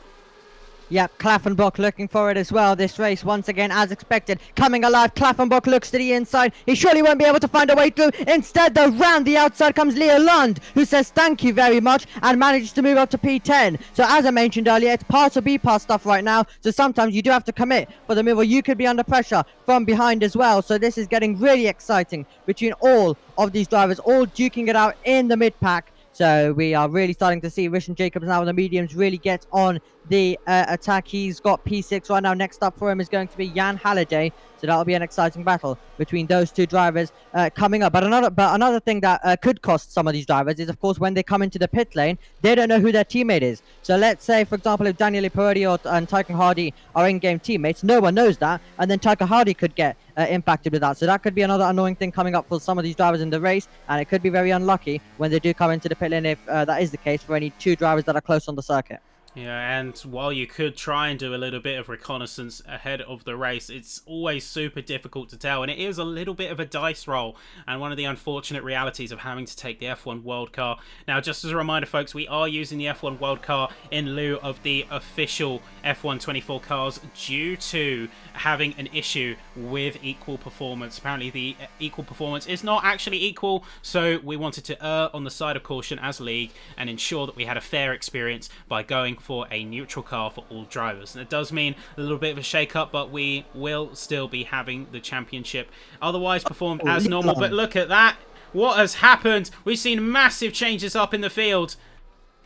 Yep, Klaffenbach looking for it as well. This race, once again, as expected, coming alive. Klaffenbach looks to the inside. He surely won't be able to find a way through. Instead, though, round the outside comes Leo Lund, who says thank you very much and manages to move up to P10. So as I mentioned earlier, it's pass or B-pass stuff right now. So sometimes you do have to commit for the move, or you could be under pressure from behind as well. So this is getting really exciting between all of these drivers, all duking it out in the mid-pack. So we are really starting to see Rashan Jacobs now in the mediums really get on the attack. He's got P6 right now. Next up for him is going to be Jan Halliday. So that'll be an exciting battle between those two drivers coming up. But another thing that could cost some of these drivers is, of course, when they come into the pit lane, they don't know who their teammate is. So let's say, for example, if Daniele Parodi and Tyson Hardy are in-game teammates, no one knows that, and then Tyson Hardy could get impacted with that. So that could be another annoying thing coming up for some of these drivers in the race, and it could be very unlucky when they do come into the pit lane if that is the case for any two drivers that are close on the circuit. Yeah, and while you could try and do a little bit of reconnaissance ahead of the race, it's always super difficult to tell, and it is a little bit of a dice roll, and one of the unfortunate realities of having to take the F1 World Car. Now, just as a reminder, folks, we are using the F1 World Car in lieu of the official F1 24 cars due to having an issue with equal performance. Apparently, the equal performance is not actually equal, so we wanted to err on the side of caution as League and ensure that we had a fair experience by going for a neutral car for all drivers. And it does mean a little bit of a shake-up, but we will still be having the championship otherwise performed as normal. But look at that. What has happened? We've seen massive changes up in the field.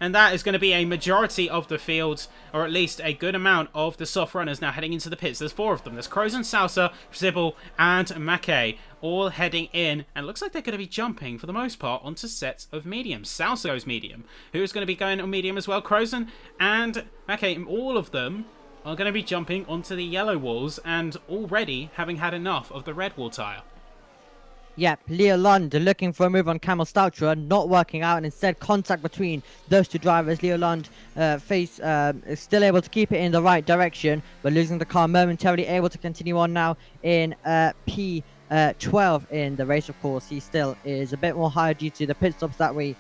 And that is going to be a majority of the field, or at least a good amount of the soft runners now heading into the pits. There's 4 of them. There's Crozen, Salsa, Sybil, and Mackay, all heading in. And it looks like they're going to be jumping, for the most part, onto sets of mediums. Salsa goes medium. Who's going to be going on medium as well? Crozen and Mackay. All of them are going to be jumping onto the yellow walls and already having had enough of the red wall tyre. Yep, Leo Lund looking for a move on Camel Stoucher, not working out, and instead contact between those two drivers. Leo Lund is still able to keep it in the right direction, but losing the car momentarily, able to continue on now in P12 in the race. Of course, he still is a bit more higher due to the pit stops that we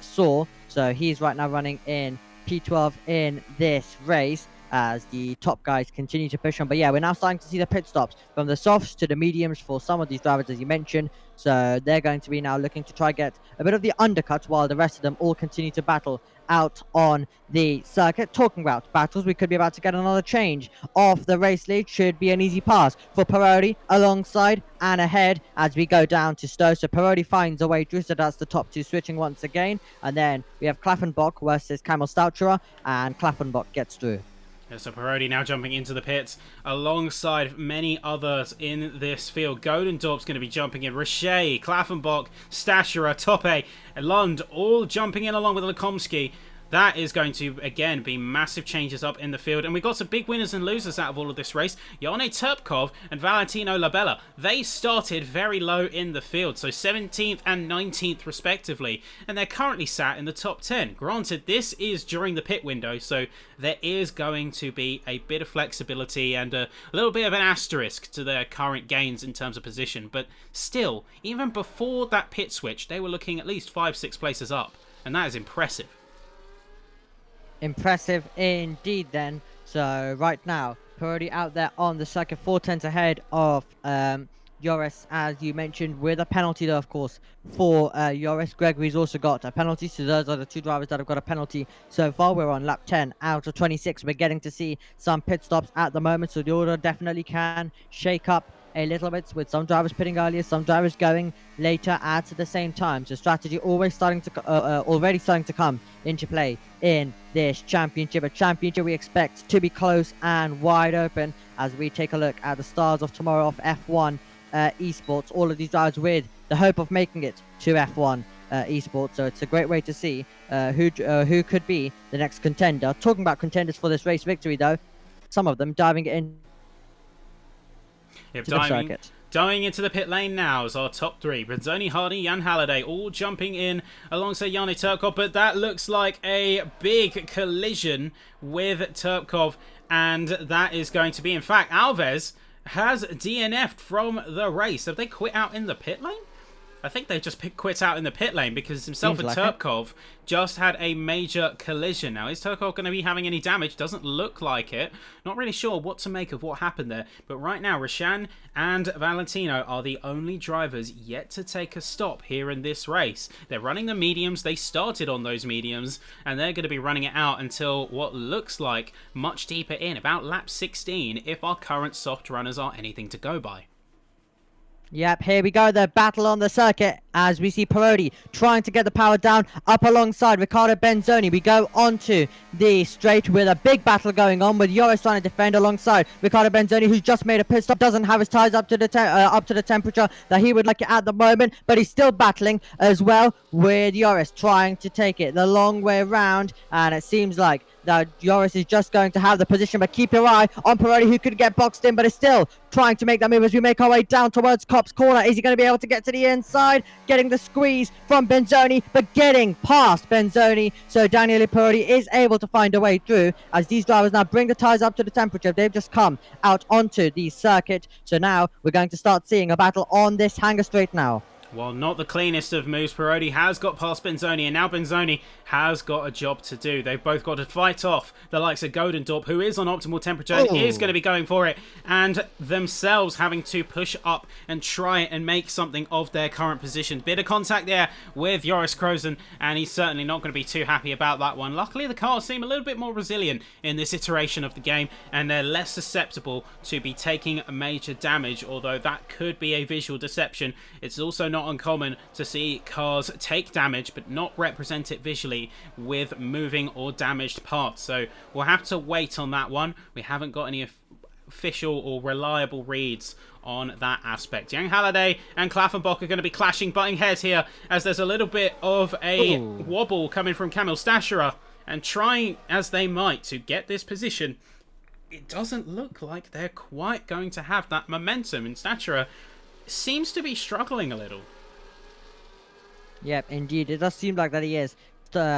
saw, so he's right now running in P12 in this race as the top guys continue to push on. But yeah, we're now starting to see the pit stops from the softs to the mediums for some of these drivers, as you mentioned. So they're going to be now looking to try get a bit of the undercuts while the rest of them all continue to battle out on the circuit. Talking about battles, we could be about to get another change of the race lead. Should be an easy pass for Parodi alongside and ahead as we go down to Stowe. So Parodi finds a way through, so that's the top two switching once again. And then we have Klaffenbach versus Camel Stoucher, and Klaffenbach gets through. So Parodi now jumping into the pits alongside many others in this field. Godendorp's going to be jumping in. Richey, Klaffenbach, Stachura, Tope, Lund all jumping in along with Lekomsky. that is going to, again, be massive changes up in the field. And we got some big winners and losers out of all of this race. Jone Turpkov and Valentino Labella, they started very low in the field, so 17th and 19th respectively, and they're currently sat in the top 10. Granted, this is during the pit window, so there is going to be a bit of flexibility and a little bit of an asterisk to their current gains in terms of position, but still, even before that pit switch, they were looking at least 5-6 places up, and that is impressive. Impressive indeed then. So right now, Pirelli out there on the circuit, 4 tenths ahead of Joris, as you mentioned, with a penalty though, of course, for Joris. Gregory's also got a penalty, so those are the 2 drivers that have got a penalty so far. We're on lap 10 out of 26. We're getting to see some pit stops at the moment, so the order definitely can shake up a little bit, with some drivers pitting earlier, some drivers going later at the same time. So strategy always already starting to come into play in this championship. A championship we expect to be close and wide open as we take a look at the stars of tomorrow of F1 esports. All of these drivers with the hope of making it to F1 esports. So it's a great way to see who could be the next contender. Talking about contenders for this race victory though, some of them diving in. Yep, diving into the pit lane now is our top 3. Benzoni, Hardy, Jan Halliday all jumping in alongside Jone Turkov, but that looks like a big collision with Turkov, and that is going to be, in fact, Alves has DNF'd from the race. Have they quit out in the pit lane? I think they just quit out in the pit lane because himself and Turkov just had a major collision. Now, is Turkov going to be having any damage? Doesn't look like it. Not really sure what to make of what happened there. But right now, Roshan and Valentino are the only drivers yet to take a stop here in this race. They're running the mediums. They started on those mediums, and they're going to be running it out until what looks like much deeper in, about lap 16, if our current soft runners are anything to go by. Yep, here we go, the battle on the circuit as we see Pirelli trying to get the power down up alongside Riccardo Benzoni. We go onto the straight with a big battle going on with Joris trying to defend alongside Riccardo Benzoni, who's just made a pit stop, doesn't have his tyres up to the temperature that he would like it at the moment, but he's still battling as well with Joris trying to take it the long way around, and it seems like that Joris is just going to have the position, but keep your eye on Pirelli, who could get boxed in, but is still trying to make that move as we make our way down towards Cop's corner. Is he going to be able to get to the inside? Getting the squeeze from Benzoni, but getting past Benzoni. So Daniele Pirelli is able to find a way through as these drivers now bring the tyres up to the temperature. They've just come out onto the circuit. So now we're going to start seeing a battle on this hanger straight now. Well, not the cleanest of moves. Pirelli has got past Benzoni, and now Benzoni has got a job to do. They've both got to fight off the likes of Godendorp, who is on optimal temperature and is going to be going for it, and themselves having to push up and try and make something of their current position. Bit of contact there with Joris Krozen, and he's certainly not going to be too happy about that one. Luckily, the cars seem a little bit more resilient in this iteration of the game, and they're less susceptible to be taking major damage, although that could be a visual deception. It's also not uncommon to see cars take damage but not represent it visually with moving or damaged parts, so we'll have to wait on that one. We haven't got any official or reliable reads on that aspect. Jan Halliday and Klaffenbach are going to be clashing, butting heads here as there's a little bit of a wobble coming from Kamil Stachera, and trying as they might to get this position, it doesn't look like they're quite going to have that momentum, and Stachera seems to be struggling a little. Yep, indeed. It does seem like that he is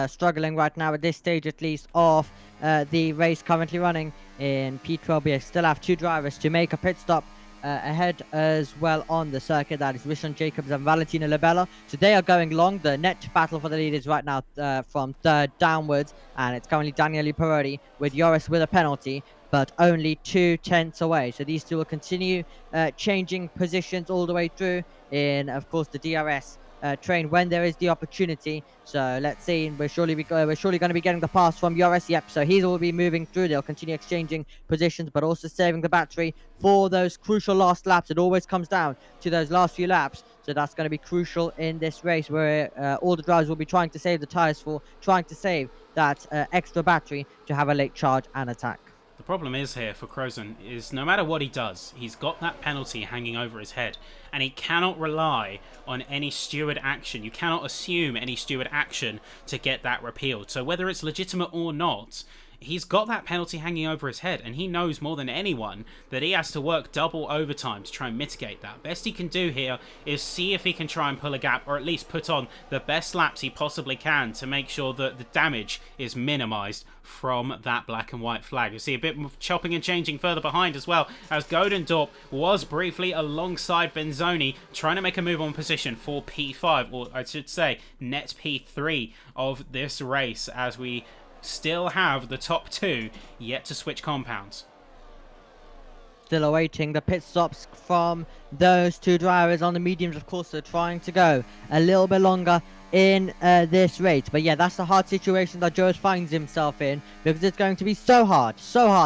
struggling right now at this stage, at least, of the race currently running in P12. We still have 2 drivers to make a pit stop ahead as well on the circuit. That is Rishon Jacobs and Valentino Labella. So they are going long. The net battle for the lead is right now from 3rd downwards, and it's currently Daniele Pirelli with Joris with a penalty, but only 2 tenths away. So these two will continue changing positions all the way through in, of course, the DRS train when there is the opportunity. So let's see, we're surely going to be getting the pass from Joris. Yep, so he will be moving through. They'll continue exchanging positions, but also saving the battery for those crucial last laps. It always comes down to those last few laps, so that's going to be crucial in this race, where all the drivers will be trying to save the tires for, trying to save that extra battery to have a late charge and attack. The problem is here for Crozen is no matter what he does, he's got that penalty hanging over his head, and he cannot rely on any steward action. You cannot assume any steward action to get that repealed. So whether it's legitimate or not, he's got that penalty hanging over his head, and he knows more than anyone that he has to work double overtime to try and mitigate that. Best he can do here is see if he can try and pull a gap, or at least put on the best laps he possibly can to make sure that the damage is minimized from that black and white flag. You see a bit of chopping and changing further behind as well, as Godendorp was briefly alongside Benzoni trying to make a move on position for P5, or I should say net P3 of this race, as we still have the top two yet to switch compounds. Still awaiting the pit stops from those two drivers on the mediums. Of course, they're trying to go a little bit longer in this race. But yeah, that's the hard situation that Joe finds himself in, because it's going to be so hard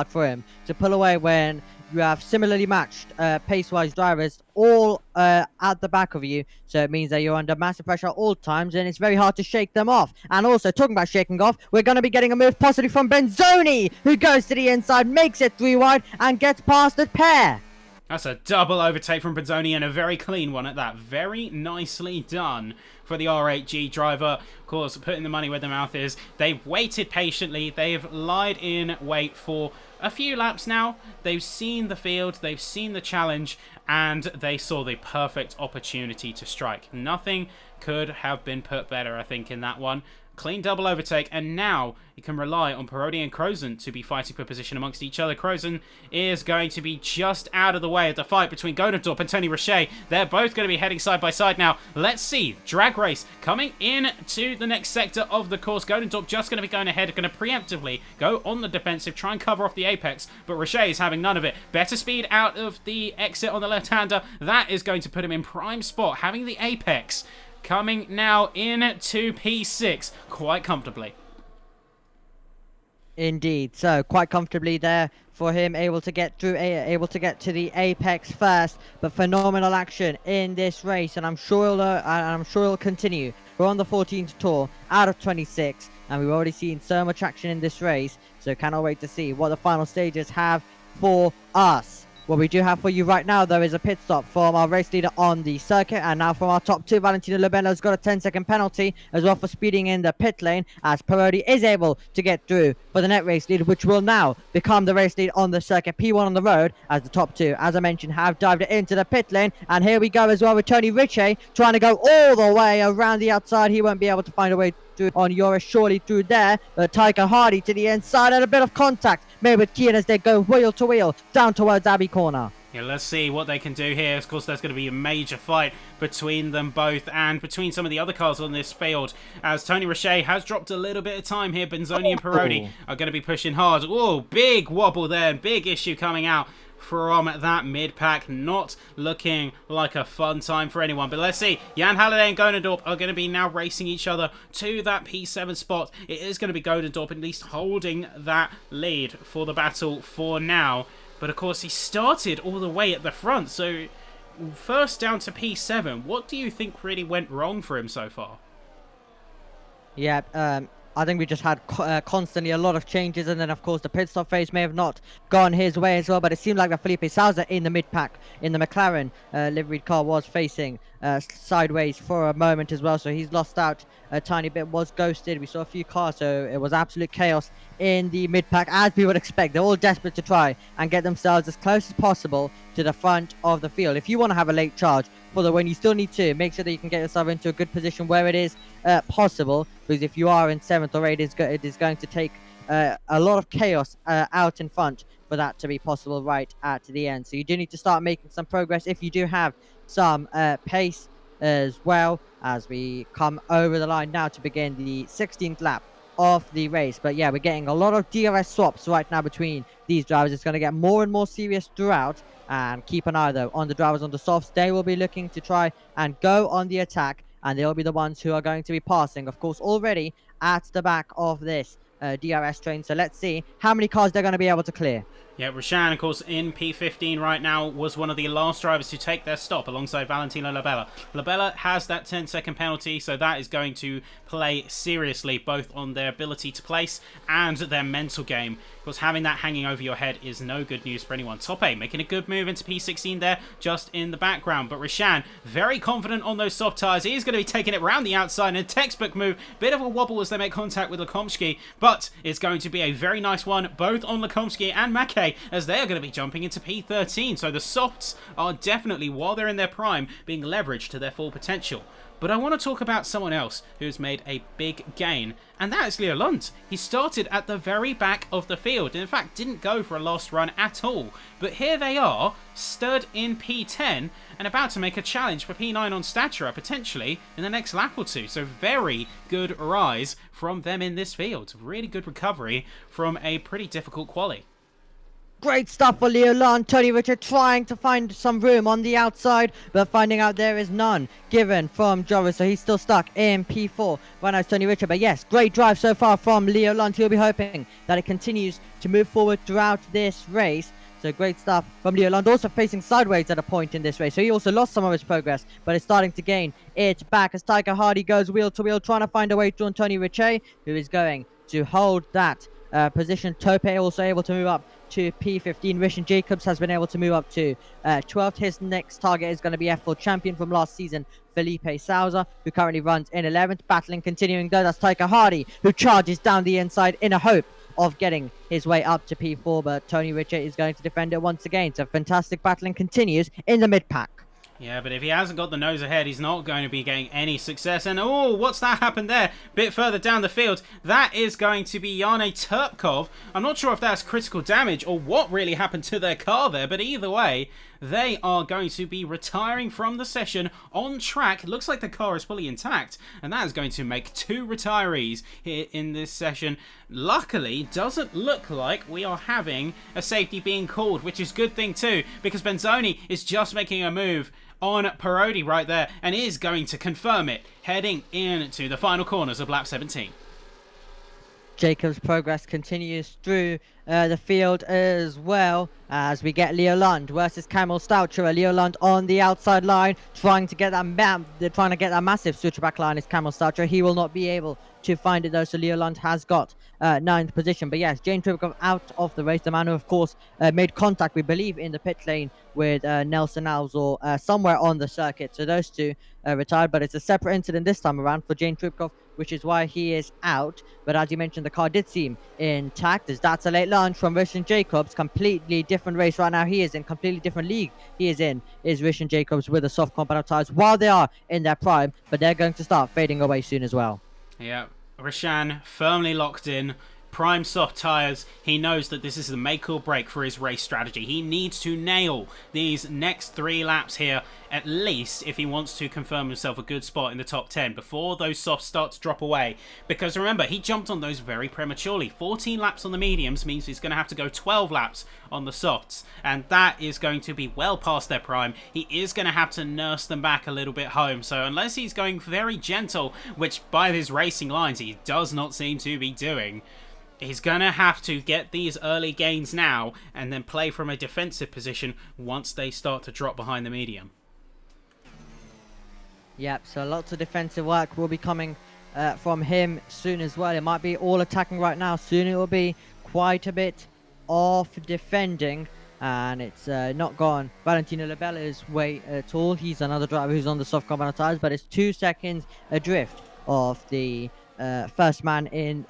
for him to pull away when you have similarly matched pace-wise drivers all at the back of you. So it means that you're under massive pressure at all times, and it's very hard to shake them off. And also, talking about shaking off, we're going to be getting a move possibly from Benzoni, who goes to the inside, makes it 3 wide, and gets past the pair. That's a double overtake from Benzoni, and a very clean one at that. Very nicely done for the R8G driver. Of course, putting the money where their mouth is. They've waited patiently. They've lied in wait for a few laps now. They've seen the field, they've seen the challenge, and they saw the perfect opportunity to strike. Nothing could have been put better, I think, in that one. Clean double overtake, and now you can rely on Parodi and Crozen to be fighting for position amongst each other. Crozen is going to be just out of the way of the fight between Godendorp and Tony Roche. They're both going to be heading side by side now. Let's see. Drag race coming in to the next sector of the course. Godendorp just going to be going ahead, going to preemptively go on the defensive, try and cover off the apex, but Roche is having none of it. Better speed out of the exit on the left-hander. That is going to put him in prime spot, having the apex coming now into P6 quite comfortably. Indeed, so quite comfortably there for him, able to get through, able to get to the apex first. But phenomenal action in this race, and I'm sure it'll continue. We're on the 14th tour out of 26, and we've already seen so much action in this race. So cannot wait to see what the final stages have for us. What we do have for you right now, though, is a pit stop from our race leader on the circuit. And now from our top two, Valentino Lobello's got a 10-second penalty as well for speeding in the pit lane, as Parodi is able to get through for the net race lead, which will now become the race lead on the circuit. P1 on the road, as the top two, as I mentioned, have dived into the pit lane. And here we go as well with Tony Ritchie trying to go all the way around the outside. He won't be able to find a way on Yoris surely through there, but Tyker Hardy to the inside, and a bit of contact made with Kian as they go wheel to wheel down towards Abbey Corner. Yeah, let's see what they can do here. Of course, there's going to be a major fight between them both and between some of the other cars on this field, as Tony Roche has dropped a little bit of time here. Benzoni and Parodi are going to be pushing hard. Oh, big wobble there, big issue coming out from that mid-pack. Not looking like a fun time for anyone. But let's see. Jan Halliday and Godendorp are going to be now racing each other to that P7 spot. It is going to be Godendorp at least holding that lead for the battle for now. But of course, he started all the way at the front. So first down to P7. What do you think really went wrong for him so far? Yeah, I think we just had constantly a lot of changes, and then of course the pit stop phase may have not gone his way as well, but it seemed like that Felipe Sousa in the mid-pack in the McLaren liveried car was facing sideways for a moment as well, so he's lost out a tiny bit, was ghosted. We saw a few cars, so it was absolute chaos in the mid-pack, as we would expect. They're all desperate to try and get themselves as close as possible to the front of the field. If you want to have a late charge for the win, you still need to make sure that you can get yourself into a good position where it is possible, because if you are in 7th or 8th, it is going to take a lot of chaos out in front for that to be possible right at the end. So you do need to start making some progress if you do have some pace as well, as we come over the line now to begin the 16th lap of the race. But yeah, we're getting a lot of DRS swaps right now between these drivers. It's going to get more and more serious throughout, and keep an eye though on the drivers on the softs. They will be looking to try and go on the attack, and they'll be the ones who are going to be passing, of course, already at the back of this DRS train. So let's see how many cars they're going to be able to clear. Yeah, Roshan, of course, in P15 right now, was one of the last drivers to take their stop alongside Valentino Labella. Labella has that 10-second penalty, so that is going to play seriously both on their ability to place and their mental game. Of course, having that hanging over your head is no good news for anyone. Top 8 making a good move into P16 there, just in the background. But Roshan, very confident on those soft tyres. He's going to be taking it round the outside in a textbook move. Bit of a wobble as they make contact with Lekomsky, but it's going to be a very nice one, both on Lekomsky and Mackay, as they are going to be jumping into P13. So the softs are definitely, while they're in their prime, being leveraged to their full potential. But I want to talk about someone else who's made a big gain, and that is Leo Lund. He started at the very back of the field, and in fact didn't go for a last run at all. But here they are, stood in P10, and about to make a challenge for P9 on Statura, potentially in the next lap or two. So very good rise from them in this field. Really good recovery from a pretty difficult quali. Great stuff for Leo Lund. Tony Richard trying to find some room on the outside, but finding out there is none given from Joris, so he's still stuck in P4. Right now it's Tony Richard, but yes, great drive so far from Leo Lund. He'll be hoping that it continues to move forward throughout this race. So great stuff from Leo Lund, also facing sideways at a point in this race. So he also lost some of his progress, but is starting to gain it back as Tyker Hardy goes wheel to wheel, trying to find a way through on Tony Richard, who is going to hold that position. Tope also able to move up to P15. Rishan Jacobs has been able to move up to 12th. His next target is going to be F4 champion from last season, Felipe Souza, who currently runs in 11th. Battling continuing though, that's Tyker Hardy, who charges down the inside in a hope of getting his way up to P4, but Tony Richard is going to defend it once again. So fantastic battling continues in the mid-pack. Yeah, but if he hasn't got the nose ahead, he's not going to be getting any success. And oh, what's that happened there? Bit further down the field. That is going to be Yane Turpkov. I'm not sure if that's critical damage or what really happened to their car there, but either way, they are going to be retiring from the session on track. It looks like the car is fully intact, and that is going to make 2 retirees here in this session. Luckily, doesn't look like we are having a safety being called, which is a good thing too, because Benzoni is just making a move on Parodi right there and is going to confirm it, heading into the final corners of lap 17. Jacobs' progress continues through the field as well, as we get Leo Lund versus Camel Stoucher. Leo Lund on the outside line, trying to get that massive switchback line is Camel Stoucher. He will not be able to find it though, so Leo Lund has got 9th position. But yes, James Tripkov out of the race. The man who, of course, made contact, we believe, in the pit lane with Nelson Alves or somewhere on the circuit. So those two retired, but it's a separate incident this time around for James Tripkov, which is why he is out. But as you mentioned, the car did seem intact, as that's a late launch from Rishan Jacobs. Completely different race right now. He is in completely different league. He is in is Rishan Jacobs with the soft compound tires while they are in their prime, but they're going to start fading away soon as well. Yeah, Rishan firmly locked in. Prime soft tyres. He knows that this is the make or break for his race strategy. He needs to nail these next 3 laps here, at least, if he wants to confirm himself a good spot in the top 10 before those softs start to drop away. Because remember, he jumped on those very prematurely. 14 laps on the mediums means he's going to have to go 12 laps on the softs, and that is going to be well past their prime. He is going to have to nurse them back a little bit home. So unless he's going very gentle, which by his racing lines he does not seem to be doing, he's going to have to get these early gains now and then play from a defensive position once they start to drop behind the medium. Yep, so lots of defensive work will be coming from him soon as well. It might be all attacking right now. Soon it will be quite a bit of defending, and it's not gone Valentino Labella's way at all. He's another driver who's on the soft compound tires, but it's 2 seconds adrift of the first man in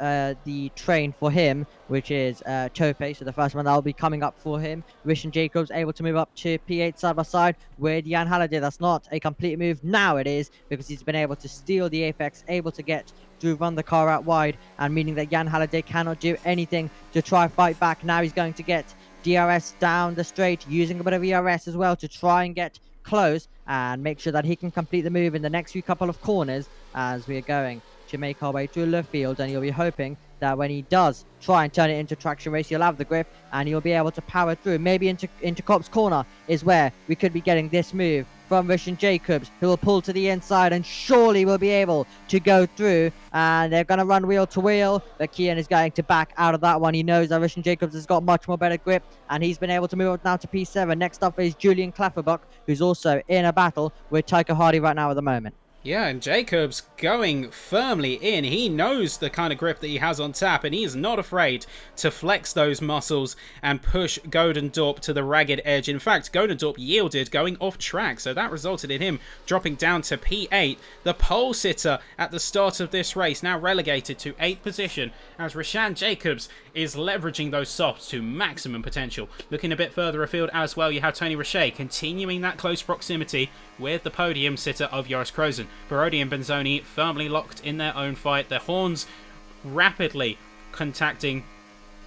the train for him, which is Tope. So the first one that will be coming up for him. Rishan Jacobs able to move up to P8 side by side with Jan Halliday. That's not a complete move. Now it is, because he's been able to steal the apex, able to get to run the car out wide, and meaning that Jan Halliday cannot do anything to try fight back. Now he's going to get DRS down the straight, using a bit of ERS as well to try and get close and make sure that he can complete the move in the next few couple of corners as we are going to make our way through the field, and you'll be hoping that when he does try and turn it into traction race, he'll have the grip and he'll be able to power through. Maybe into Cop's corner is where we could be getting this move from Russian Jacobs, who will pull to the inside and surely will be able to go through. And they're going to run wheel to wheel, but Kian is going to back out of that one. He knows that Russian Jacobs has got much more better grip, and he's been able to move up now to P7. Next up is Julian Klafferbuck, who's also in a battle with Tycho Hardy right now at the moment. Yeah, and Jacobs going firmly in. He knows the kind of grip that he has on tap, and he is not afraid to flex those muscles and push Godendorp to the ragged edge. In fact, Godendorp yielded going off track, so that resulted in him dropping down to P8. The pole sitter at the start of this race, now relegated to 8th position, as Rashan Jacobs is leveraging those softs to maximum potential. Looking a bit further afield as well, you have Tony Richet continuing that close proximity with the podium sitter of Joris Krozen. Barodi and Benzoni firmly locked in their own fight. Their horns rapidly contacting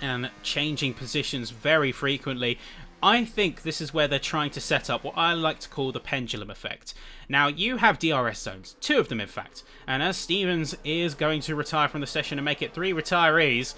and changing positions very frequently. I think this is where they're trying to set up what I like to call the pendulum effect. Now, you have DRS zones, 2 of them in fact, and as Stevens is going to retire from the session and make it 3 retirees,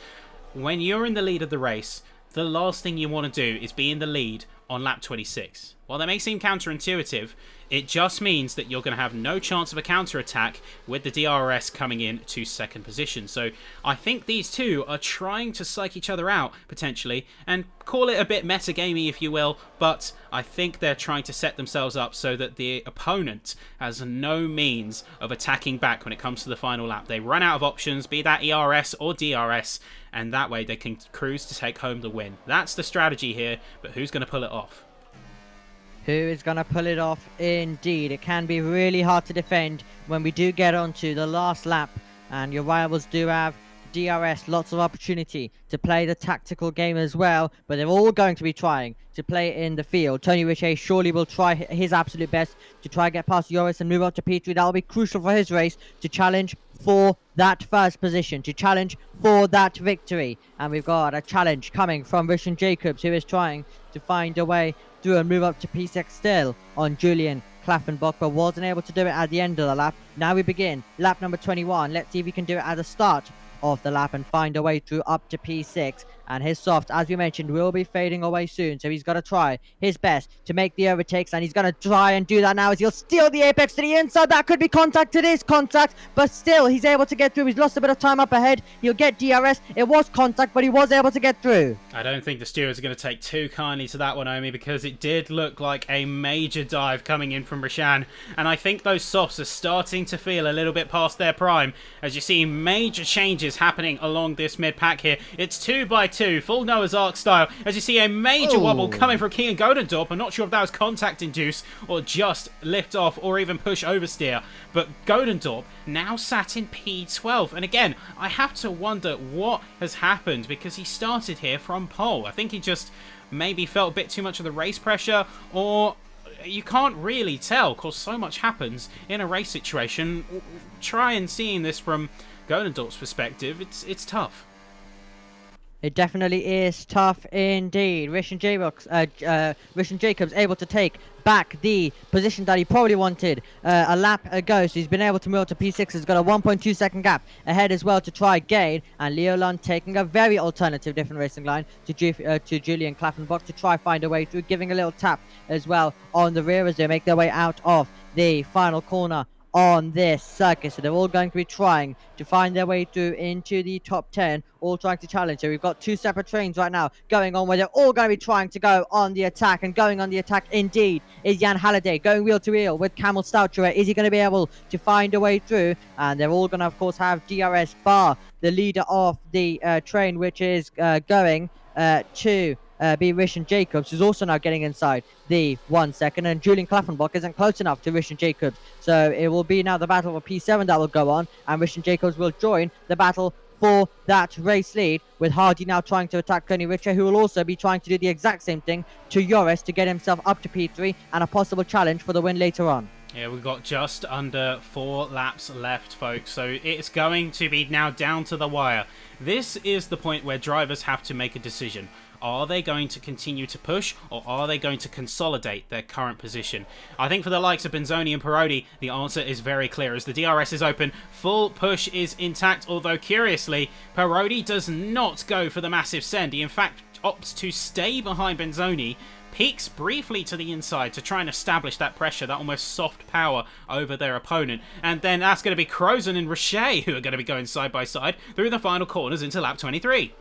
when you're in the lead of the race, the last thing you want to do is be in the lead on lap 26. While that may seem counterintuitive, it just means that you're going to have no chance of a counter-attack with the DRS coming in to 2nd position. So I think these two are trying to psych each other out, potentially, and call it a bit metagamey, if you will, but I think they're trying to set themselves up so that the opponent has no means of attacking back when it comes to the final lap. They run out of options, be that ERS or DRS, and that way they can cruise to take home the win. That's the strategy here, but who's going to pull it off? Who is going to pull it off? Indeed, it can be really hard to defend when we do get onto the last lap, and your rivals do have DRS, lots of opportunity to play the tactical game as well, but they're all going to be trying to play in the field. Tony Richet surely will try his absolute best to try and get past Joris and move up to P3. That will be crucial for his race to challenge for that first position, to challenge for that victory. And we've got a challenge coming from Russian Jacobs, who is trying to find a way through and move up to P6 still on Julian Klafferbuck, but wasn't able to do it at the end of the lap. Now we begin lap number 21. Let's see if we can do it at the start of the lap and find a way through up to P6. And his soft, as we mentioned, will be fading away soon, so he's got to try his best to make the overtakes, and he's going to try and do that now as he'll steal the apex to the inside. That could be contact. It is contact, but still he's able to get through. He's lost a bit of time up ahead. He'll get DRS. It was contact, but he was able to get through. I don't think the stewards are going to take too kindly to that one, Omi, because it did look like a major dive coming in from Rashan, and I think those softs are starting to feel a little bit past their prime, as you see major changes happening along this mid-pack here. It's 2x2, full Noah's Ark style, as you see a major wobble coming from King and Godendorp. I'm not sure if that was contact induced or just lift off or even push oversteer, but Godendorp now sat in P12, and again, I have to wonder what has happened, because he started here from pole. I think he just maybe felt a bit too much of the race pressure, or you can't really tell, because so much happens in a race situation. Try and seeing this from Godendorp's perspective, it's tough. It definitely is tough indeed. Russian Jacobs able to take back the position that he probably wanted a lap ago. So he's been able to move to P6. He's got a 1.2 second gap ahead as well to try gain. And Leo Lund taking a very alternative different racing line to Julian Klafferbuck to try find a way through, giving a little tap as well on the rear as they make their way out of the final corner on this circuit. So they're all going to be trying to find their way through into the top 10, all trying to challenge. So we've got 2 separate trains right now going on where they're all going to be trying to go on the attack, and going on the attack indeed is Jan Halliday going wheel to wheel with Camel Stoucher. Is he going to be able to find a way through? And they're all going to of course have DRS bar the leader of the train, which is going to be Russian Jacobs, who's also now getting inside the 1 second, and Julian Klafferbuck isn't close enough to Russian Jacobs. So it will be now the battle for P7 that will go on, and Russian Jacobs will join the battle for that race lead, with Hardy now trying to attack Tony Richet, who will also be trying to do the exact same thing to Joris to get himself up to P3 and a possible challenge for the win later on. Yeah, we've got just under 4 laps left, folks, so it's going to be now down to the wire. This is the point where drivers have to make a decision. Are they going to continue to push, or are they going to consolidate their current position? I think for the likes of Benzoni and Parodi, the answer is very clear. As the DRS is open, full push is intact, although curiously, Parodi does not go for the massive send. He in fact opts to stay behind Benzoni, peeks briefly to the inside to try and establish that pressure, that almost soft power over their opponent. And then that's going to be Crozon and Richet who are going to be going side by side through the final corners into lap 23.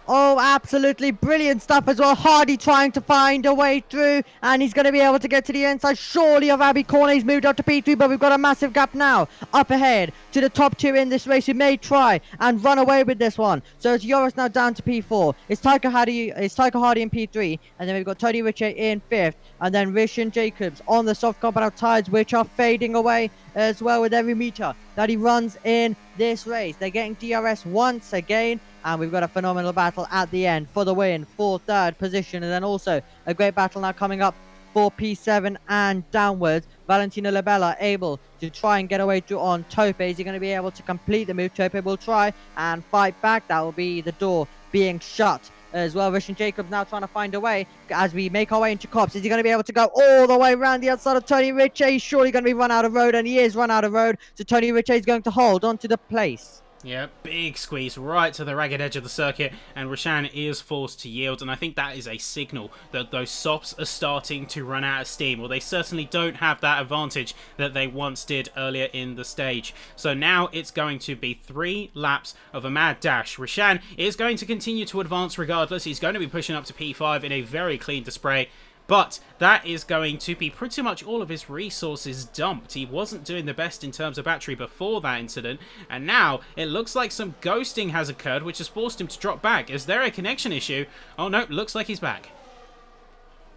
Oh, absolutely brilliant stuff as well. Hardy trying to find a way through, and he's going to be able to get to the inside surely of Abbey Corner. He's moved up to P3, but we've got a massive gap now up ahead to the top 2 in this race who may try and run away with this one. So it's Joris now down to P4. It's Tycho Hardy in P3, and then we've got Tony Richet in 5th, and then Rishan Jacobs on the soft compound tires, which are fading away as well with every meter that he runs in this race. They're getting DRS once again, and we've got a phenomenal battle at the end for the win for 3rd position. And then also a great battle now coming up for P7 and downwards. Valentino Labella able to try and get away through on Tope. Is he going to be able to complete the move? Tope will try and fight back. That will be the door being shut as well. Rishan Jacobs now trying to find a way as we make our way into Cops. Is he going to be able to go all the way around the outside of Tony Richet? He's surely going to be run out of road, and he is run out of road. So Tony Richet is going to hold onto the place. Yeah, big squeeze right to the ragged edge of the circuit, and Rishan is forced to yield, and I think that is a signal that those softs are starting to run out of steam, or they certainly don't have that advantage that they once did earlier in the stage. So now it's going to be 3 laps of a mad dash. Rishan is going to continue to advance regardless. He's going to be pushing up to P5 in a very clean display. But that is going to be pretty much all of his resources dumped. He wasn't doing the best in terms of battery before that incident, and now it looks like some ghosting has occurred, which has forced him to drop back. Is there a connection issue? Oh no, looks like he's back.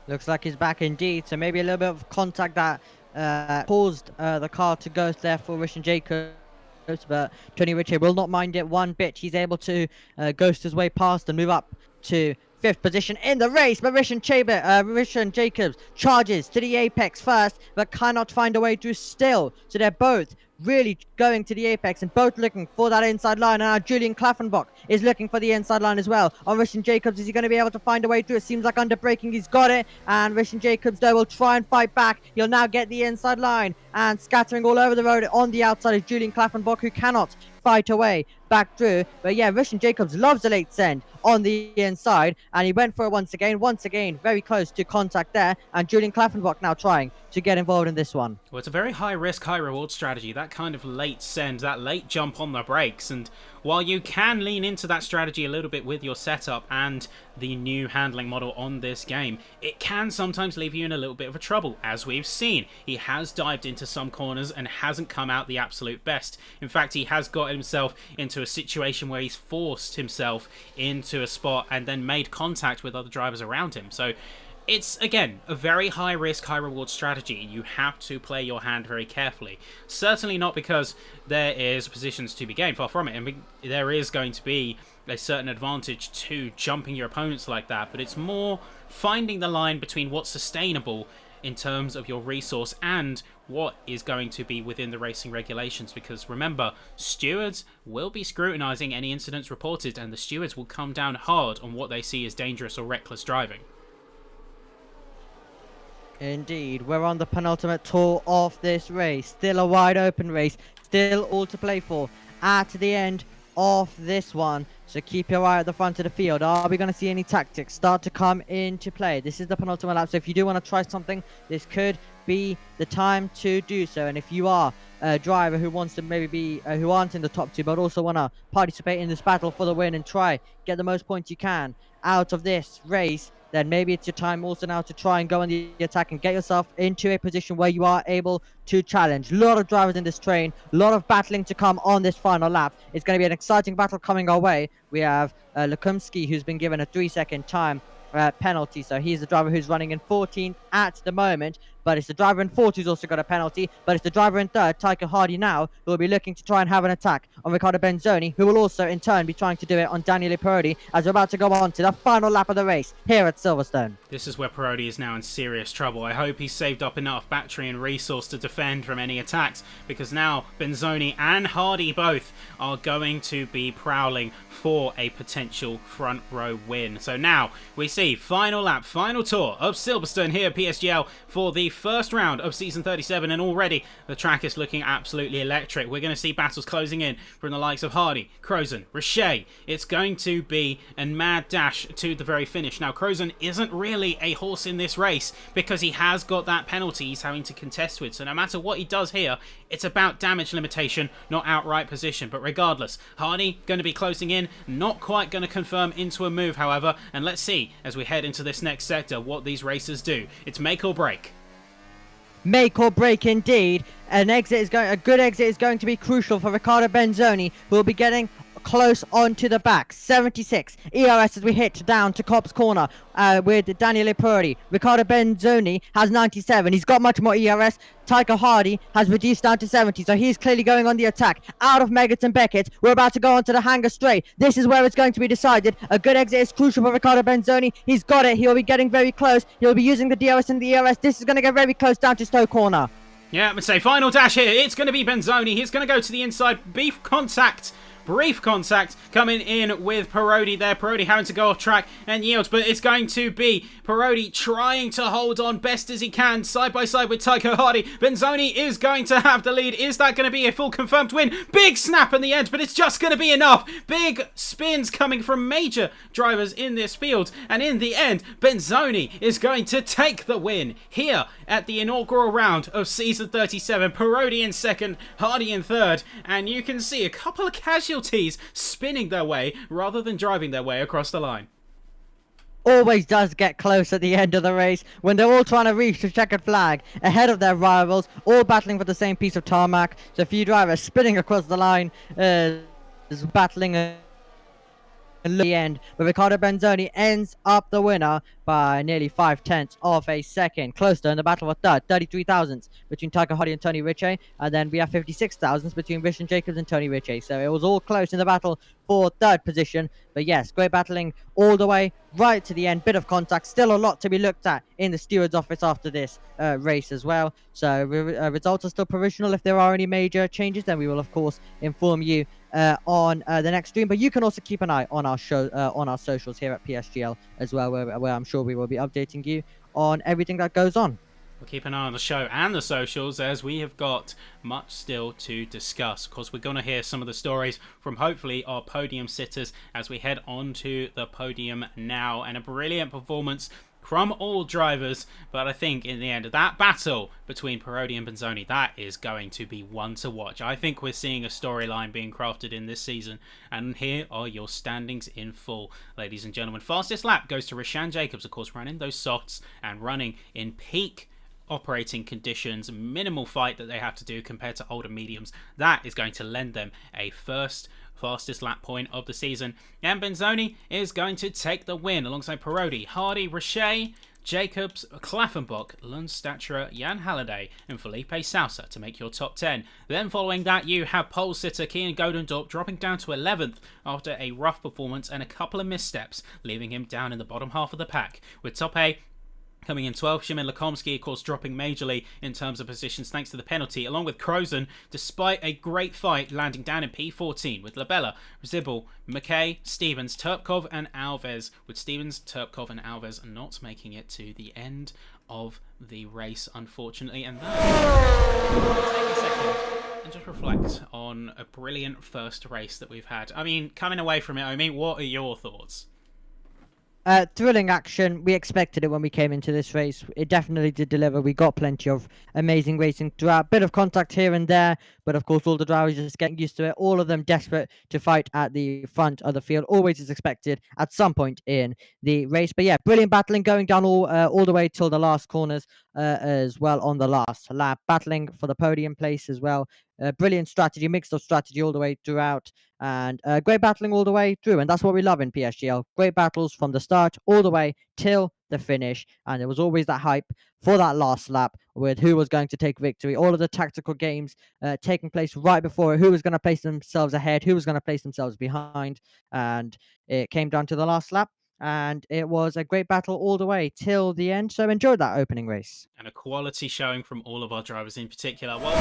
Looks like he's back indeed. So maybe a little bit of contact that caused the car to ghost there for Rishan Jacobs. But Tony Richet will not mind it one bit. He's able to ghost his way past and move up to 5th position in the race, but Rishan Jacobs charges to the apex first, but cannot find a way through still. So they're both really going to the apex and both looking for that inside line. And now Julian Klaffenbach is looking for the inside line as well. On Rishan Jacobs, is he going to be able to find a way through? It seems like under braking he's got it, and Rishan Jacobs though will try and fight back. He'll now get the inside line, and scattering all over the road on the outside is Julian Klaffenbach, who cannot fight away back through. But yeah, Rishan Jacobs loves a late send on the inside, and he went for it once again, very close to contact there, and Julian Klaffenbach now trying to get involved in this one. Well, it's a very high risk, high reward strategy, that kind of late send, that late jump on the brakes, and while you can lean into that strategy a little bit with your setup and the new handling model on this game, it can sometimes leave you in a little bit of a trouble. As we've seen, he has dived into some corners and hasn't come out the absolute best. In fact, he has got himself into a situation where he's forced himself into a spot and then made contact with other drivers around him. So it's, again, a very high-risk, high-reward strategy. You have to play your hand very carefully. Certainly not because there is positions to be gained, far from it. I mean, there is going to be a certain advantage to jumping your opponents like that, but it's more finding the line between what's sustainable in terms of your resource and what is going to be within the racing regulations, because remember, stewards will be scrutinising any incidents reported, and the stewards will come down hard on what they see as dangerous or reckless driving. Indeed, we're on the penultimate tour of this race. Still a wide open race, still all to play for at the end of this one. So keep your eye at the front of the field. Are we going to see any tactics start to come into play? This is the penultimate lap, so if you do want to try something, this could be the time to do so. And if you are a driver who wants to maybe be who aren't in the top 2 but also want to participate in this battle for the win and try get the most points you can out of this race, then maybe it's your time also now to try and go on the attack and get yourself into a position where you are able to challenge. A lot of drivers in this train, a lot of battling to come on this final lap. It's going to be an exciting battle coming our way. We have Lukumski, who's been given a 3-second time penalty. So he's the driver who's running in 14th at the moment. But it's the driver in fourth who's also got a penalty. But it's the driver in third, Tycho Hardy now, who will be looking to try and have an attack on Riccardo Benzoni, who will also in turn be trying to do it on Daniele Parodi as we're about to go on to the final lap of the race here at Silverstone. This is where Parodi is now in serious trouble. I hope he's saved up enough battery and resource to defend from any attacks, because now Benzoni and Hardy both are going to be prowling for a potential front row win. So now we see final lap, final tour of Silverstone here at PSGL for the first round of season 37, and already the track is looking absolutely electric. We're going to see battles closing in from the likes of Hardy, Crozon, Richet. It's going to be a mad dash to the very finish. Now Crozon isn't really a horse in this race because he has got that penalty he's having to contest with, so no matter what he does here, it's about damage limitation, not outright position. But regardless, Hardy going to be closing in, not quite going to confirm into a move however, and let's see as we head into this next sector what these racers do. It's make or break. Make or break indeed. A good exit is going to be crucial for Riccardo Benzoni, who will be getting close onto the back. 76 ERS as we hit down to Cop's corner with Daniele Parodi. Riccardo Benzoni has 97. He's got much more ERS. Tycho Hardy has reduced down to 70, so he's clearly going on the attack. Out of Meggett and Beckett, we're about to go onto the hanger straight. This is where it's going to be decided. A good exit is crucial for Riccardo Benzoni. He's got it. He'll be getting very close. He'll be using the DRS and the ERS. This is going to get very close down to Stowe corner. Yeah, I would say final dash here. It's going to be Benzoni. He's going to go to the inside. Brief contact coming in with Parodi there. Parodi having to go off track and yield, but it's going to be Parodi trying to hold on best as he can, side by side with Tycho Hardy. Benzoni is going to have the lead. Is that going to be a full confirmed win? Big snap in the end, but it's just going to be enough. Big spins coming from major drivers in this field, and in the end, Benzoni is going to take the win here at the inaugural round of season 37. Parodi in second, Hardy in third, and you can see a couple of casualties spinning their way rather than driving their way across the line. Always does get close at the end of the race when they're all trying to reach the checkered flag ahead of their rivals, all battling for the same piece of tarmac. So a few drivers spinning across the line, battling at the end, but Riccardo Benzoni ends up the winner by nearly 5/10 of a second. Closer in the battle for third, 33 thousandths between Tycho Hardy and Tony Ritchie, and then we have 56 thousandths between Richard Jacobs and Tony Ritchie. So it was all close in the battle for third position. But yes, great battling all the way right to the end. Bit of contact, still a lot to be looked at in the steward's office after this race as well. So results are still provisional. If there are any major changes, then we will of course inform you on the next stream. But you can also keep an eye on our show, on our socials here at PSGL as well, where I'm sure we will be updating you on everything that goes on. We'll keep an eye on the show and the socials, as we have got much still to discuss. Of course, we're going to hear some of the stories from hopefully our podium sitters as we head on to the podium now. And a brilliant performance from all drivers, but I think in the end of that battle between Parodi and Benzoni, that is going to be one to watch. I think we're seeing a storyline being crafted in this season, and here are your standings in full, ladies and gentlemen. Fastest lap goes to Rishan Jacobs, of course, running those softs and running in peak operating conditions, minimal fight that they have to do compared to older mediums. That is going to lend them a first fastest lap point of the season, and Benzoni is going to take the win alongside Parodi, Hardy, Richet, Jacobs, Klaffenbach, Lund Staturer, Jan Halliday and Felipe Sousa to make your top 10. Then following that, you have pole sitter Kian Godendorp dropping down to 11th after a rough performance and a couple of missteps, leaving him down in the bottom half of the pack. With top 8 coming in 12th, Shimon Lakomsky, of course, dropping majorly in terms of positions thanks to the penalty, along with Crozon, despite a great fight, landing down in P14 with Labella, Zibble, McKay, Stevens, Turpkov and Alves, with Stevens, Turpkov and Alves not making it to the end of the race, unfortunately. And that, take a second and just reflect on a brilliant first race that we've had. I mean, coming away from it, I mean, what are your thoughts? Thrilling action. We expected it when we came into this race. It definitely did deliver. We got plenty of amazing racing throughout. Bit of contact here and there, but of course all the drivers just getting used to it. All of them desperate to fight at the front of the field. Always is expected at some point in the race. But yeah, brilliant battling going down all the way till the last corners. as well on the last lap, battling for the podium place as well. Brilliant strategy, mix of strategy all the way throughout, and great battling all the way through. And that's what we love in PSGL. Great battles from the start all the way till the finish. And there was always that hype for that last lap with who was going to take victory. All of the tactical games taking place right before, who was going to place themselves ahead, who was going to place themselves behind. And it came down to the last lap. And it was a great battle all the way till the end. So enjoyed that opening race. And a quality showing from all of our drivers in particular. Well,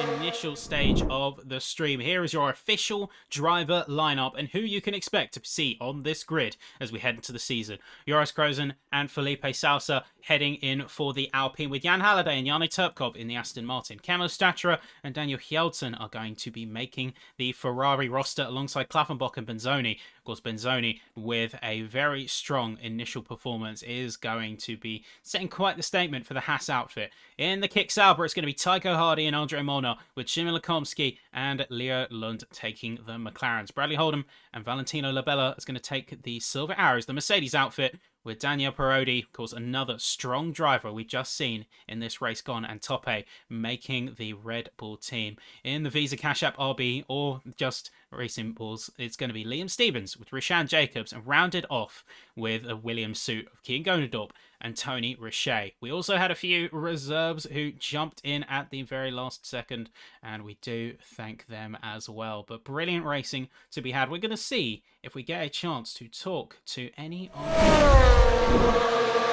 in the initial stage of the stream, here is your official driver lineup and who you can expect to see on this grid as we head into the season. Joris Krozen and Felipe Salsa heading in for the Alpine, with Jan Halliday and Yanni Turpkov in the Aston Martin. Camo Statra and Daniel Hjeltsen are going to be making the Ferrari roster alongside Klaffenbach and Benzoni. Of course, Benzoni, with a very strong initial performance, is going to be setting quite the statement for the Haas outfit. In the Kick Sauber, it's going to be Tycho Hardy and Andre Molnar, with Shimon Lekomsky and Leo Lund taking the McLarens. Bradley Holdham and Valentino Labella is going to take the Silver Arrows, the Mercedes outfit, with Daniel Parodi, of course, another strong driver we've just seen in this race gone, and Tope making the Red Bull team. In the Visa Cash App RB, or just Racing Bulls, it's going to be Liam Stevens with Rishan Jacobs, and rounded off with a Williams suit of Kian Gonadorp and Tony Richet. We also had a few reserves who jumped in at the very last second, and we do thank them as well. But brilliant racing to be had. We're going to see if we get a chance to talk to any of them.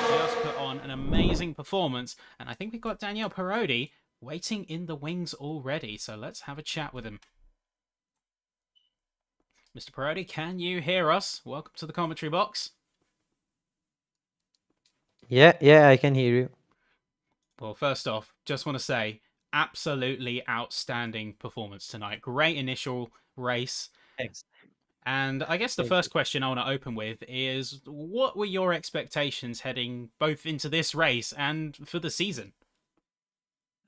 Just put on an amazing performance, and I think we've got Daniel Parodi waiting in the wings already, so let's have a chat with him. Mr. Parodi, can you hear us? Welcome to the commentary box. Yeah, I can hear you. Well, first off, just want to say, absolutely outstanding performance tonight. Great initial race. Thanks. And I guess the Thank first question I want to open with is, what were your expectations heading both into this race and for the season?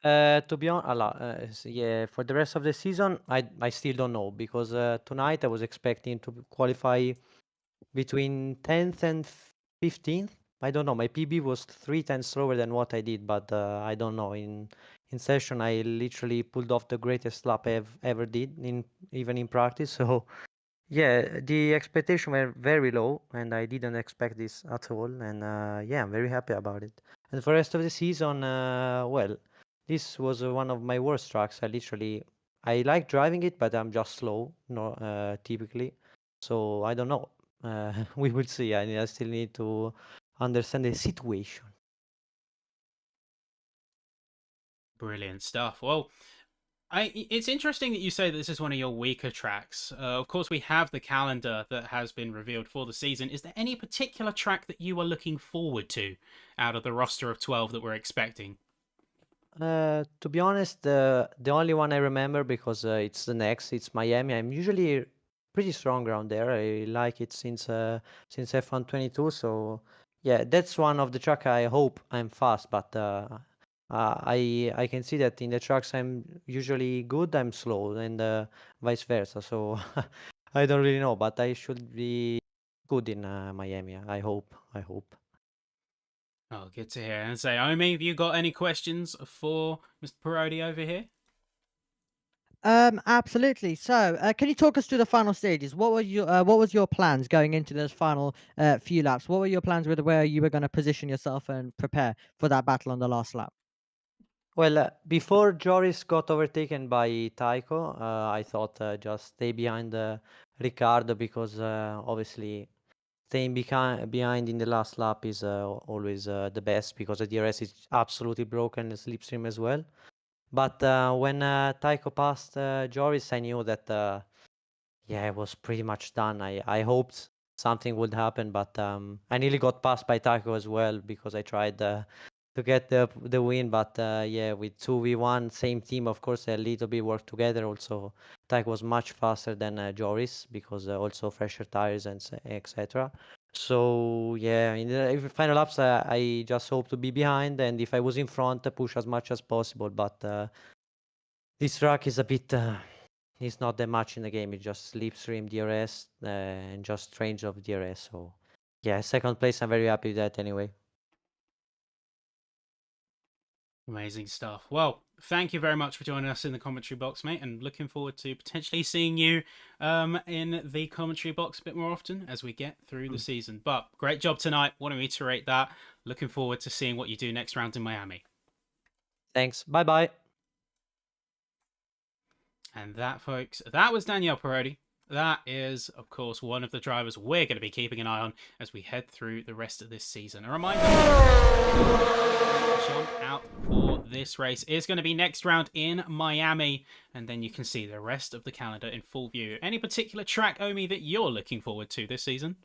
To be honest, yeah, for the rest of the season, I still don't know because tonight I was expecting to qualify between 10th and 15th. I don't know. My PB was 3 times slower than what I did, but I don't know. In session, I literally pulled off the greatest lap I've ever did, even in practice. So yeah, the expectation were very low, and I didn't expect this at all. And yeah, I'm very happy about it. And for the rest of the season, well, this was one of my worst tracks. I like driving it, but I'm just slow, no, typically. So I don't know. We will see. I still need to understand the situation. Brilliant stuff. Well, it's interesting that you say that this is one of your weaker tracks. Of course, we have the calendar that has been revealed for the season. Is there any particular track that you are looking forward to out of the roster of 12 that we're expecting? To be honest, the only one I remember because it's the next, it's Miami. I'm usually pretty strong around there. I like it since F1 22. So yeah, that's one of the track I hope I'm fast, but I can see that in the tracks I'm usually good, I'm slow, and vice versa. So I don't really know, but I should be good in Miami. I hope. I hope. Oh, good to hear. And say, Omi, have you got any questions for Mr. Parodi over here? Absolutely. So, can you talk us through the final stages? What was your plans going into those final few laps? What were your plans with where you were going to position yourself and prepare for that battle on the last lap? Well, before Joris got overtaken by Tycho, I thought just stay behind Ricardo because obviously staying behind in the last lap is always the best because the DRS is absolutely broken, the slipstream as well. But when Tycho passed Joris, I knew that yeah, it was pretty much done. I hoped something would happen, but I nearly got passed by Tycho as well because I tried to get the win. But yeah, with 2v1, same team, of course, a little bit worked together. Also, Tycho was much faster than Joris because also fresher tires and etc. So yeah, in the final laps, I just hope to be behind, and if I was in front, push as much as possible. But this track is a bit. It's not that much in the game. It's just slipstream DRS and just range of DRS. So yeah, second place. I'm very happy with that anyway. Amazing stuff. Well, thank you very much for joining us in the commentary box, mate, and looking forward to potentially seeing you in the commentary box a bit more often as we get through the season. But great job tonight. Want to reiterate that. Looking forward to seeing what you do next round in Miami. Thanks. Bye bye. And that, folks, that was Danielle Parodi. That is, of course, one of the drivers we're going to be keeping an eye on as we head through the rest of this season. A reminder, jump out for this race is going to be next round in Miami, and then you can see the rest of the calendar in full view. Any particular track, Omi, that you're looking forward to this season?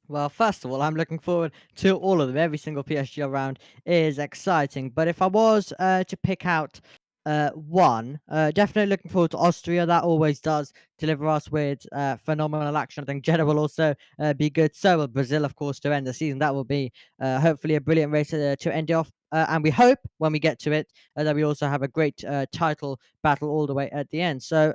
Well, first of all, I'm looking forward to all of them. Every single PSGL round is exciting. But if I was to pick out one, definitely looking forward to Austria. That always does deliver us with phenomenal action. I think Jeddah will also be good. So will Brazil, of course, to end the season. That will be hopefully a brilliant race to end it off. And we hope when we get to it that we also have a great title battle all the way at the end. So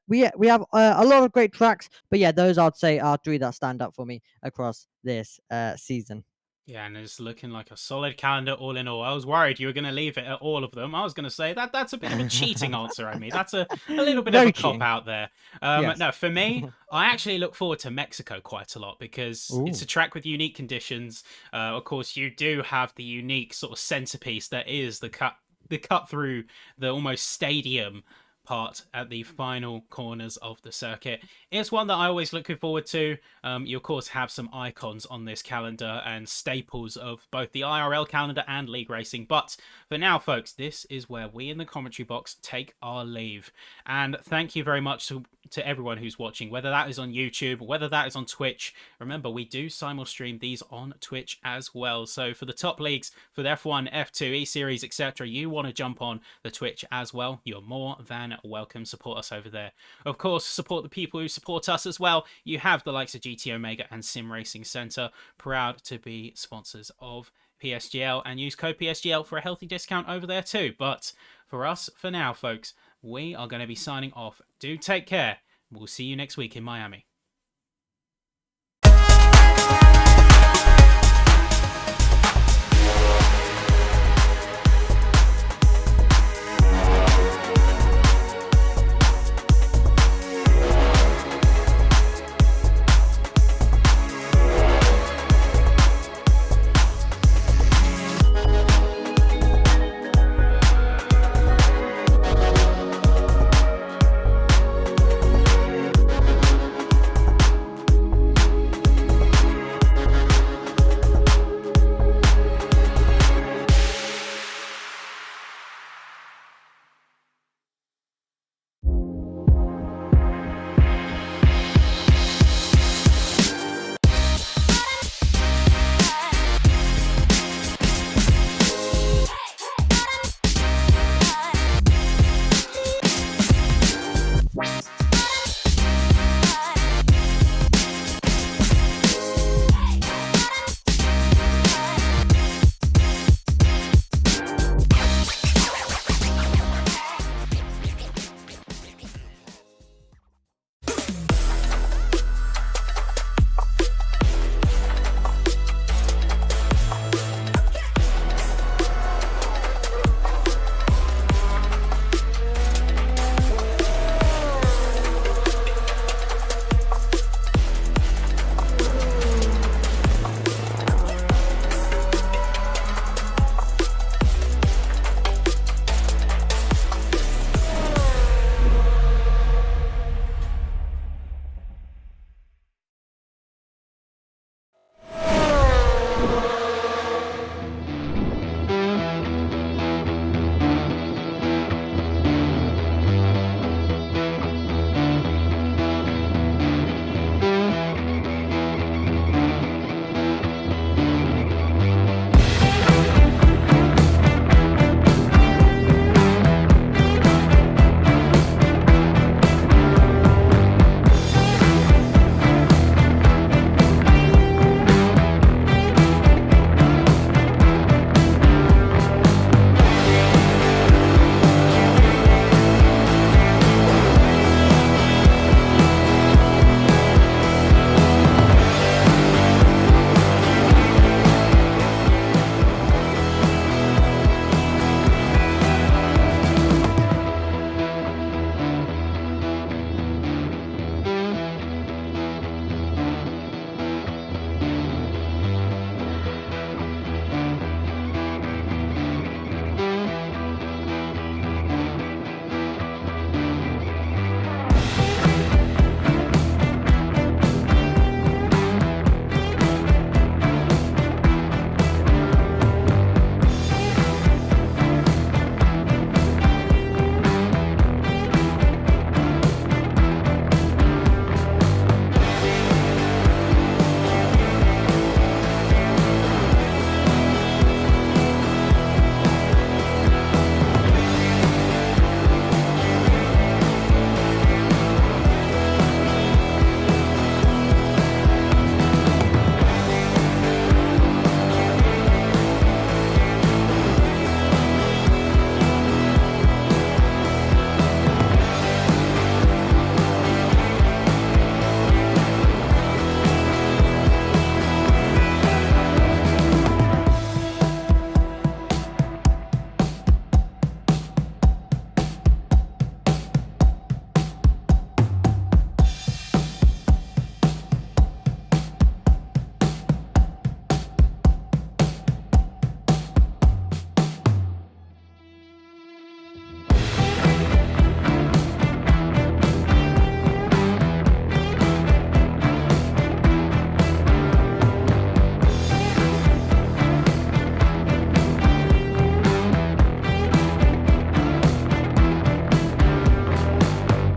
we have a lot of great tracks. But yeah, those I'd say are three that stand up for me across this season. Yeah, and it's looking like a solid calendar all in all. I was worried you were going to leave it at all of them. I was going to say that's a bit of a cheating answer, I mean. That's a little bit of Very a cop cheating. out there. Yes. No, for me, I actually look forward to Mexico quite a lot because it's Ooh. a track with unique conditions. Of course, you do have the unique sort of centerpiece that is the cut through the almost stadium part at the final corners of the circuit. It's one that I always looking forward to. You of course have some icons on this calendar and staples of both the IRL calendar and league racing. But for now, folks, this is where we in the commentary box take our leave. And thank you very much to everyone who's watching, whether that is on YouTube, whether that is on Twitch. Remember, we do simul-stream these on Twitch as well. So for the top leagues, for the F1, F2, E-Series, etc., you want to jump on the Twitch as well, you're more than welcome. Support us over there. Of course, support the people who support us as well. You have the likes of GT Omega and Sim Racing Center, proud to be sponsors of PSGL, and use code PSGL for a healthy discount over there too. But for us, for now, folks, we are going to be signing off. Do take care. We'll see you next week in Miami.